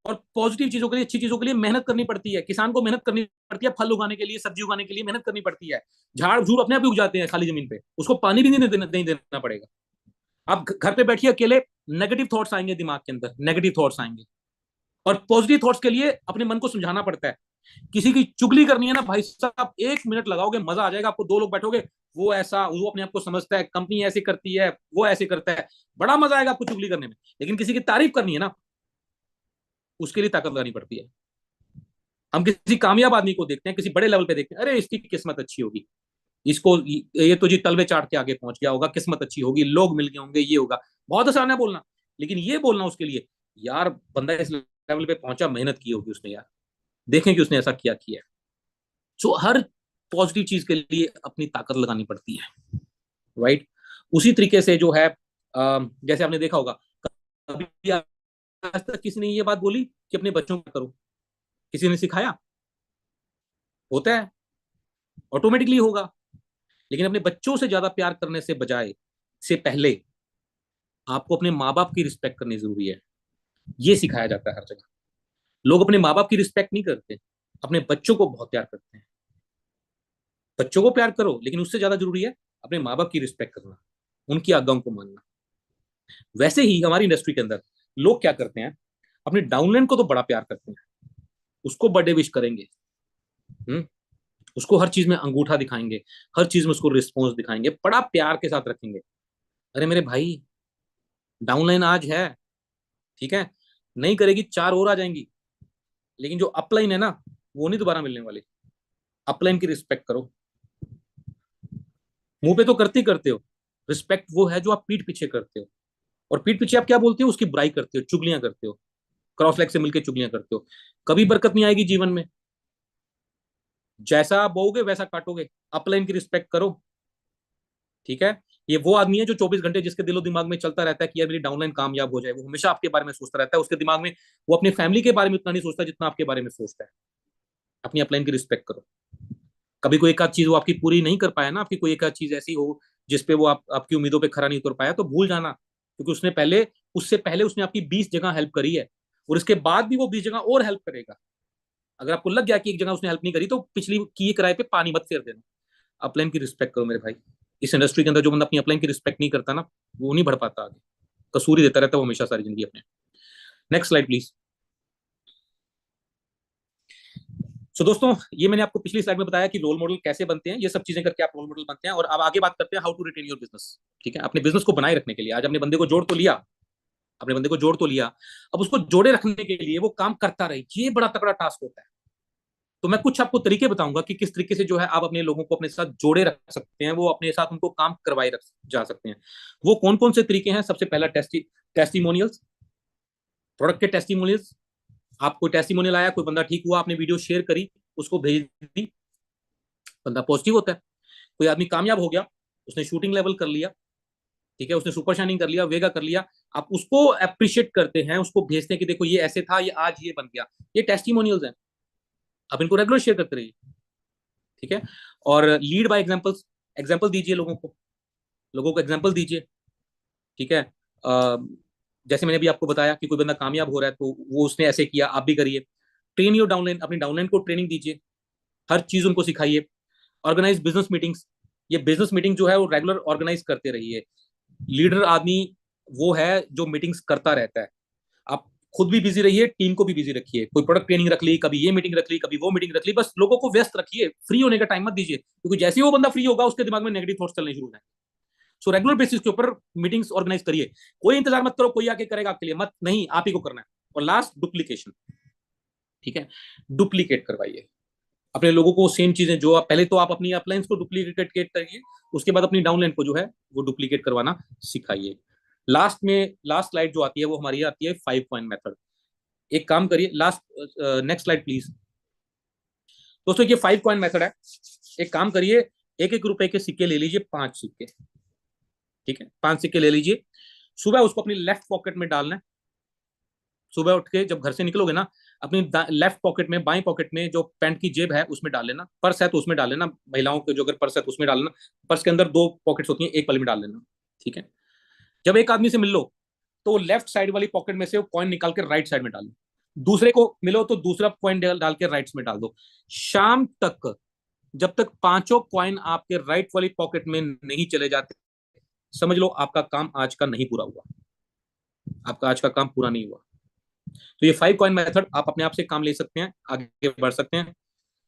और पॉजिटिव चीजों के लिए, अच्छी चीजों के लिए मेहनत करनी पड़ती है। किसान को मेहनत करनी पड़ती है, फल उगाने के लिए, सब्जी उगाने के लिए मेहनत करनी पड़ती है। झाड़ झूड़ अपने आप ही उग जाते हैं खाली जमीन पे, उसको पानी भी नहीं देना पड़ेगा। आप घर पे बैठिए अकेले, नेगेटिव थॉट्स आएंगे दिमाग के अंदर, नेगेटिव थॉट्स आएंगे, और पॉजिटिव थॉट्स के लिए अपने मन को समझाना पड़ता है। किसी की चुगली करनी है ना भाई साहब, 1 मिनट लगाओगे, मजा आ जाएगा आपको। दो लोग बैठोगे, वो ऐसा, वो अपने आप को समझता है, कंपनी ऐसी करती है, वो ऐसे करता है, बड़ा मजा आएगा आपको चुगली करने में। लेकिन किसी की तारीफ करनी है ना, उसके लिए ताकत लगानी पड़ती है। हम किसी कामयाब आदमी को देखते हैं, किसी बड़े लेवल पे देखते हैं, अरे इसकी किस्मत अच्छी होगी, इसको ये तो जी तलवे चाट के आगे पहुंच गया होगा, किस्मत अच्छी होगी, लोग मिल गए होंगे, ये होगा। बहुत आसान है बोलना, लेकिन ये बोलना उसके लिए, यार बंदा इस लेवल पे पहुंचा, मेहनत की होगी उसने यार, देखें कि उसने ऐसा किया किया। सो हर पॉजिटिव चीज के लिए अपनी ताकत लगानी पड़ती है, राइट। उसी तरीके से जो है, जैसे आपने देखा होगा, कभी आज तक किसी ने ये बात बोली कि अपने बच्चों को करो? किसी ने सिखाया? होता है, ऑटोमेटिकली होगा। लेकिन अपने बच्चों से ज्यादा प्यार करने से बजाय, से पहले आपको अपने माँ बाप की रिस्पेक्ट करनी जरूरी है। ये सिखाया जाता है हर जगह। लोग अपने माँ बाप की रिस्पेक्ट नहीं करते, अपने बच्चों को बहुत प्यार करते हैं। बच्चों को प्यार करो, लेकिन उससे ज्यादा जरूरी है अपने माँ बाप की रिस्पेक्ट करना, उनकी आज्ञाओं को मानना। वैसे ही हमारी इंडस्ट्री के अंदर लोग क्या करते हैं, अपने डाउनलाइन को तो बड़ा प्यार करते हैं, उसको बर्थडे विश करेंगे, हम्म, उसको हर चीज में अंगूठा दिखाएंगे, हर चीज में उसको रिस्पॉन्स दिखाएंगे, बड़ा प्यार के साथ रखेंगे। अरे मेरे भाई, डाउनलाइन आज है, ठीक है, नहीं करेगी 4 और आ जाएंगी, लेकिन जो अपलाइन है ना, वो नहीं दोबारा मिलने वाली। अपलाइन की रिस्पेक्ट करो। मुंह पे तो करते हो, रिस्पेक्ट वो है जो आप पीठ पीछे करते हो। और पीठ पीछे आप क्या बोलते हो? उसकी बुराई करते हो, चुगलियां करते हो, क्रॉस लेग से मिलकर चुगलियां करते हो। कभी बरकत नहीं आएगी जीवन में। जैसा आप बोओगे वैसा काटोगे। अपलाइन की रिस्पेक्ट करो, ठीक है। ये वो आदमी है जो 24 घंटे, जिसके दिलो दिमाग में चलता रहता है कि यार मेरी डाउनलाइन कामयाब हो जाए। वो हमेशा आपके बारे में सोचता रहता है, उसके दिमाग में, वो अपने फैमिली के बारे में उतना नहीं सोचता जितना आपके बारे में सोचता है। अपनी अपलाइन की रिस्पेक्ट करो। कभी कोई एक आध चीज वो आपकी पूरी नहीं कर पाया ना, आपकी कोई एक आध चीज ऐसी हो जिसपे वो आपकी उम्मीदों पे खरा नहीं उतर पाया, तो भूल जाना, क्योंकि उससे पहले उसने आपकी 20 जगह हेल्प करी है, और इसके बाद भी वो 20 जगह और हेल्प करेगा। अगर आपको लग गया कि एक जगह उसने हेल्प नहीं करी, तो पिछली किए किराए पे पानी मत फेर देना। अपलाइन की रिस्पेक्ट करो मेरे भाई। इस इंडस्ट्री के अंदर जो बंदा अपनी अपलाइन की रिस्पेक्ट नहीं करता ना, वो नहीं बढ़ पाता आगे, कसूर ही देता रहता है वो हमेशा सारी जिंदगी अपने। Next slide please. सो दोस्तों, ये मैंने आपको पिछली स्लाइड में बताया कि रोल मॉडल कैसे बनते हैं, ये सब चीजें करके आप रोल मॉडल बनते हैं। और अब आगे बात करते हैं how to retain your business. ठीक है, अपने बिजनेस को बनाए रखने के लिए आज अपने बंदे को जोड़ तो लिया, अपने बंदे को जोड़ तो लिया, अब उसको जोड़े रखने के लिए वो काम करता रहे, ये बड़ा तगड़ा टास्क होता है। तो मैं कुछ आपको तरीके बताऊंगा कि किस तरीके से जो है आप अपने लोगों को अपने साथ जोड़े रख सकते हैं, वो अपने साथ उनको काम करवाए रख जा सकते हैं। वो कौन कौन से तरीके हैं? सबसे पहला टेस्टिमोनियल्स, प्रोडक्ट के टेस्टिमोनियल्स। आप कोई टेस्टिमोनियल आया, कोई बंदा ठीक हुआ, आपने वीडियो शेयर करी, उसको भेज दी, बंदा पॉजिटिव होता है। कोई आदमी कामयाब हो गया, उसने शूटिंग लेवल कर लिया, ठीक है, उसने सुपर शाइनिंग कर लिया, वेगा कर लिया, आप उसको अप्रिशिएट करते हैं, उसको भेजते हैं कि देखो ये ऐसे था, ये आज ये बन गया। ये टेस्टिमोनियल्स हैं, आप इनको रेगुलर शेयर करते रहिए। ठीक है, और लीड बाय एग्जांपल्स, एग्जांपल दीजिए लोगों को एग्जांपल दीजिए। ठीक है, जैसे मैंने भी आपको बताया कि कोई बंदा कामयाब हो रहा है तो वो उसने ऐसे किया, आप भी करिए। ट्रेन योर डाउनलाइन, अपनी डाउनलाइन को ट्रेनिंग दीजिए, हर चीज उनको सिखाइए। ऑर्गेनाइज बिजनेस मीटिंग्स, ये बिजनेस मीटिंग जो है वो रेगुलर ऑर्गेनाइज करते रहिए। लीडर आदमी वो है जो मीटिंग्स करता रहता है। आप खुद भी बिजी रहिए, टीम को भी बिजी रखिए। कोई प्रोडक्ट ट्रेनिंग रख ली, कभी ये मीटिंग रख ली, कभी वो मीटिंग रख ली, बस लोगों को व्यस्त रखिए, फ्री होने का टाइम मत दीजिए, क्योंकि जैसे ही वो बंदा फ्री होगा उसके दिमाग में नेगेटिव थॉट्स चलने शुरू हो जाएंगे। सो रेगुलर बेसिस के ऊपर मीटिंग्स ऑर्गेनाइज करिए। कोई इंतजार मत करो कोई आके करेगा आपके लिए, मत, नहीं, आप ही को करना है। और लास्ट, डुप्लीकेशन। ठीक है, डुप्लीकेट करवाइए अपने लोगों को सेम चीजें जो आप पहले, तो आप अपनी अपलाइंस को डुप्लीकेट करिए, उसके बाद अपनी डाउनलाइन को जो है वो डुप्लीकेट करवाना सिखाइए। लास्ट में लास्ट स्लाइड जो आती है वो हमारी आती है 5 पॉइंट मेथड। एक काम करिए, लास्ट, नेक्स्ट स्लाइड प्लीज। दोस्तों ये 5 पॉइंट मेथड है। एक काम करिए, एक एक रुपए के सिक्के ले लीजिए, 5 सिक्के। ठीक है, 5 सिक्के ले लीजिए, सुबह उसको अपनी लेफ्ट पॉकेट में डालना है। सुबह उठ के जब घर से निकलोगे ना, अपनी लेफ्ट पॉकेट में, बाई पॉकेट में जो पैंट की जेब है उसमें डाल लेना, पर्स है तो उसमें डाल लेना, महिलाओं के जो अगर पर्स है तो उसमें डाल लेना। पर्स के अंदर 2 पॉकेट्स होती हैं, एक वाली में डाल लेना। ठीक है, जब एक आदमी से मिल लो तो लेफ्ट साइड वाली पॉकेट में से वो कॉइन निकाल के राइट साइड में डाल लो। दूसरे को मिलो तो दूसरा कॉइन डाल के राइट में डाल दो। शाम तक, जब तक पांचों कॉइन आपके राइट वाली पॉकेट में नहीं चले जाते, समझ लो आपका काम आज का नहीं पूरा हुआ, आपका आज का काम पूरा नहीं हुआ। तो ये 5 कॉइन मेथड आप अपने आप से काम ले सकते हैं, आगे बढ़ सकते हैं।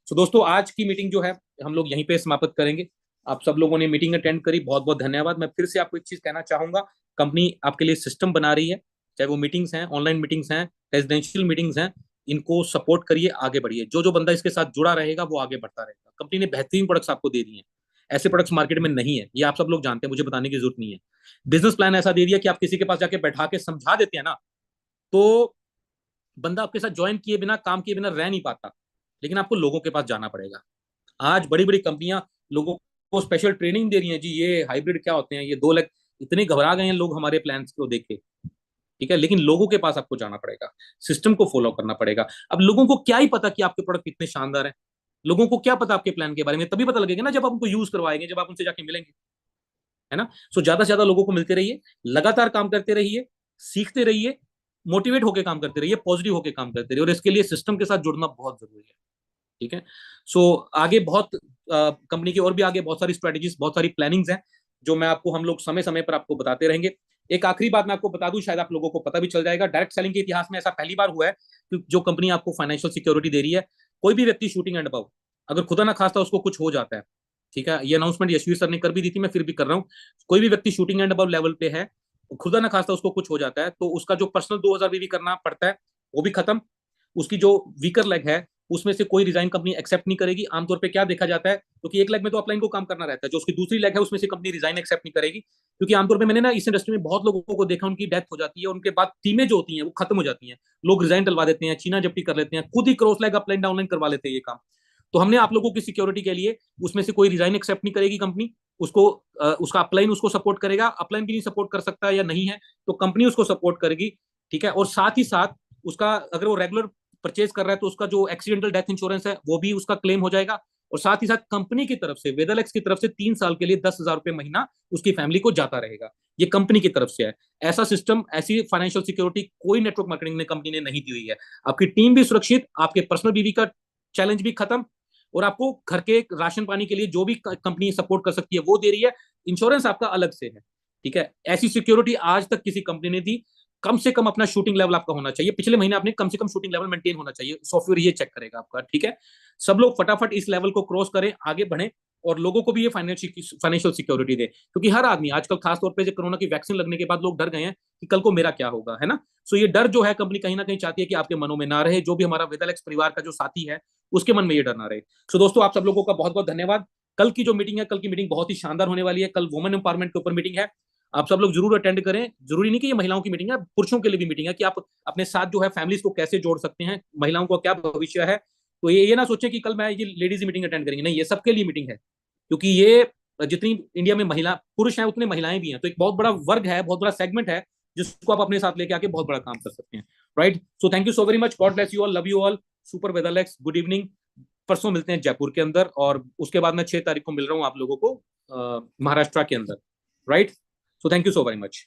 तो दोस्तों आज की मीटिंग जो है हम लोग यहीं पे समाप्त करेंगे। आप सब लोगों ने मीटिंग अटेंड करी, बहुत बहुत धन्यवाद। मैं फिर से आपको एक चीज कहना चाहूंगा, कंपनी आपके लिए सिस्टम बना रही है, चाहे वो मीटिंग्स हैं, ऑनलाइन मीटिंग्स हैं, रेजिडेंशियल मीटिंग्स हैं, इनको सपोर्ट करिए, आगे बढ़िए। जो जो बंदा इसके साथ जुड़ा रहेगा वो आगे बढ़ता रहेगा। कंपनी ने बेहतरीन प्रोडक्ट्स आपको दे दिए हैं, ऐसे प्रोडक्ट्स मार्केट में नहीं है, ये आप सब लोग जानते हैं, मुझे बताने की जरूरत नहीं है। बिजनेस प्लान ऐसा दे दिया कि आप किसी के पास जाके बैठा के समझा देते हैं ना, तो बंदा आपके साथ ज्वाइन किए बिना, काम किए बिना रह नहीं पाता। लेकिन आपको लोगों के पास जाना पड़ेगा। आज बड़ी बड़ी कंपनियां लोगों को स्पेशल ट्रेनिंग दे रही हैं, जी ये हाइब्रिड क्या होते हैं, ये 2 लाख, इतने घबरा गए हैं लोग हमारे प्लान्स को देख के। ठीक है, लेकिन लोगों के पास आपको जाना पड़ेगा, सिस्टम को फॉलो करना पड़ेगा। अब लोगों को क्या ही पता कि आपके प्रोडक्ट कितने शानदार हैं, लोगों को क्या पता आपके प्लान के बारे में, तभी पता लगेगा ना जब आप उनको यूज करवाएंगे, जब आप उनसे जाके मिलेंगे, है ना। सो ज्यादा से ज्यादा लोगों को मिलते रहिए, लगातार काम करते रहिए, सीखते रहिए, मोटिवेट होकर काम करते रहिए, पॉजिटिव होकर काम करते रहिए, और इसके लिए सिस्टम के साथ जुड़ना बहुत जरूरी है। ठीक है, सो आगे बहुत कंपनी की और भी आगे बहुत सारी स्ट्रेटेजीज, बहुत सारी प्लानिंग्स हैं, जो मैं आपको, हम लोग समय समय पर आपको बताते रहेंगे। एक आखिरी बात मैं आपको बता दूं, शायद आप लोगों को पता भी चल जाएगा, डायरेक्ट सेलिंग के इतिहास में ऐसा पहली बार हुआ है कि जो कंपनी आपको फाइनेंशियल सिक्योरिटी दे रही है, कोई भी व्यक्ति शूटिंग एंड अबव, अगर खुदा ना खास्ता उसको कुछ हो जाता है, ठीक है, ये अनाउंसमेंट यशवी सर ने कर भी दी थी, मैं फिर भी कर रहा हूँ, कोई भी व्यक्ति शूटिंग एंड अबव लेवल पे है, खुदा ना खास्ता उसको कुछ हो जाता है, तो उसका जो पर्सनल 2,000 बीवी करना पड़ता है वो भी खत्म। उसकी जो वीकर लेग है उसमें से कोई रिजाइन कंपनी एक्सेप्ट नहीं करेगी। आमतौर पे क्या देखा जाता है, क्योंकि एक लेग में तो अपलाइन को काम करना रहता है, जो उसकी दूसरी लेग है उसमें से कंपनी रिजाइन एक्सेप्ट नहीं करेगी, क्योंकि आमतौर पे मैंने ना इस इंडस्ट्री में बहुत लोगों को देखा, उनकी डेथ हो जाती है, उनके बाद टीमें जो होती हैं वो खत्म हो जाती हैं, लोग रिजाइन डलवा देते हैं, चीना जब्ती कर लेते हैं, खुद ही क्रॉस लेग अपलाइन डाउनलाइन करवा लेते हैं ये काम। तो हमने आप लोगों की सिक्योरिटी के लिए, उसमें से कोई रिजाइन एक्सेप्ट नहीं करेगी कंपनी, उसको उसका अपलाइन उसको सपोर्ट करेगा, अपलाइन भी नहीं सपोर्ट कर सकता या नहीं है तो कंपनी उसको सपोर्ट करेगी। ठीक है, और साथ ही साथ उसका, अगर वो रेगुलर परचेज कर रहा है तो उसका जो एक्सीडेंटल डेथ इंश्योरेंस है वो भी उसका क्लेम हो जाएगा, और साथ ही साथ कंपनी की तरफ से, वेदरलेक्स की तरफ से 3 साल के लिए 10,000 रुपए महीना उसकी फैमिली को जाता रहेगा। ये कंपनी की तरफ से है। ऐसा सिस्टम, ऐसी फाइनेंशियल सिक्योरिटी कोई नेटवर्क मार्केटिंग ने कंपनी ने नहीं दी हुई है। आपकी टीम भी सुरक्षित, आपके पर्सनल बीवी का चैलेंज भी खत्म, और आपको घर के राशन पानी के लिए जो भी कंपनी सपोर्ट कर सकती है वो दे रही है। इंश्योरेंस आपका अलग से है, ठीक है। ऐसी सिक्योरिटी आज तक किसी कंपनी ने दी। कम से कम अपना शूटिंग लेवल आपका होना चाहिए, पिछले महीने आपने कम से कम शूटिंग लेवल मेंटेन होना चाहिए, सॉफ्टवेयर ये चेक करेगा आपका, ठीक है। सब लोग फटाफट इस लेवल को क्रॉस करें, आगे बढ़ें, और लोगों को भी ये फाइनेंशियल सिक्योरिटी दे, क्योंकि हर आदमी आजकल, खासतौर पे जो कोरोना की वैक्सीन लगने के बाद लोग डर गए हैं कि कल को मेरा क्या होगा, है ना। सो ये डर जो है कंपनी कहीं ना कहीं चाहती है कि आपके मनों में ना रहे, जो भी हमारा वेदालेक्स परिवार का जो साथी है उसके मन में ये डर ना रहे। सो दोस्तों, आप सब लोगों का बहुत बहुत धन्यवाद। कल की जो मीटिंग है, कल की मीटिंग बहुत ही शानदार होने वाली है। कल वुमेन एम्पावरमेंट के ऊपर मीटिंग है, आप सब लोग जरूर अटेंड करें। जरूरी नहीं कि ये महिलाओं की मीटिंग है, पुरुषों के लिए भी मीटिंग है कि आप अपने साथ जो है फैमिलीज को कैसे जोड़ सकते हैं, महिलाओं का क्या भविष्य है। तो ये ना सोचे कि कल मैं ये लेडीज मीटिंग अटेंड करेंगे, नहीं, ये सबके लिए मीटिंग है, क्योंकि ये जितनी इंडिया में महिला पुरुष हैं उतने महिलाएं भी हैं, तो एक बहुत बड़ा वर्ग है, बहुत बड़ा सेगमेंट है जिसको आप अपने साथ लेके आके बहुत बड़ा काम कर सकते हैं। Right, so thank you so very much, God bless you all, love you all, super weatherlex, good evening. परसों मिलते हैं जयपुर के अंदर, और उसके बाद मैं 6 तारीख को मिल रहा हूँ आप लोगों को महाराष्ट्र के अंदर। Right, so thank you so very much.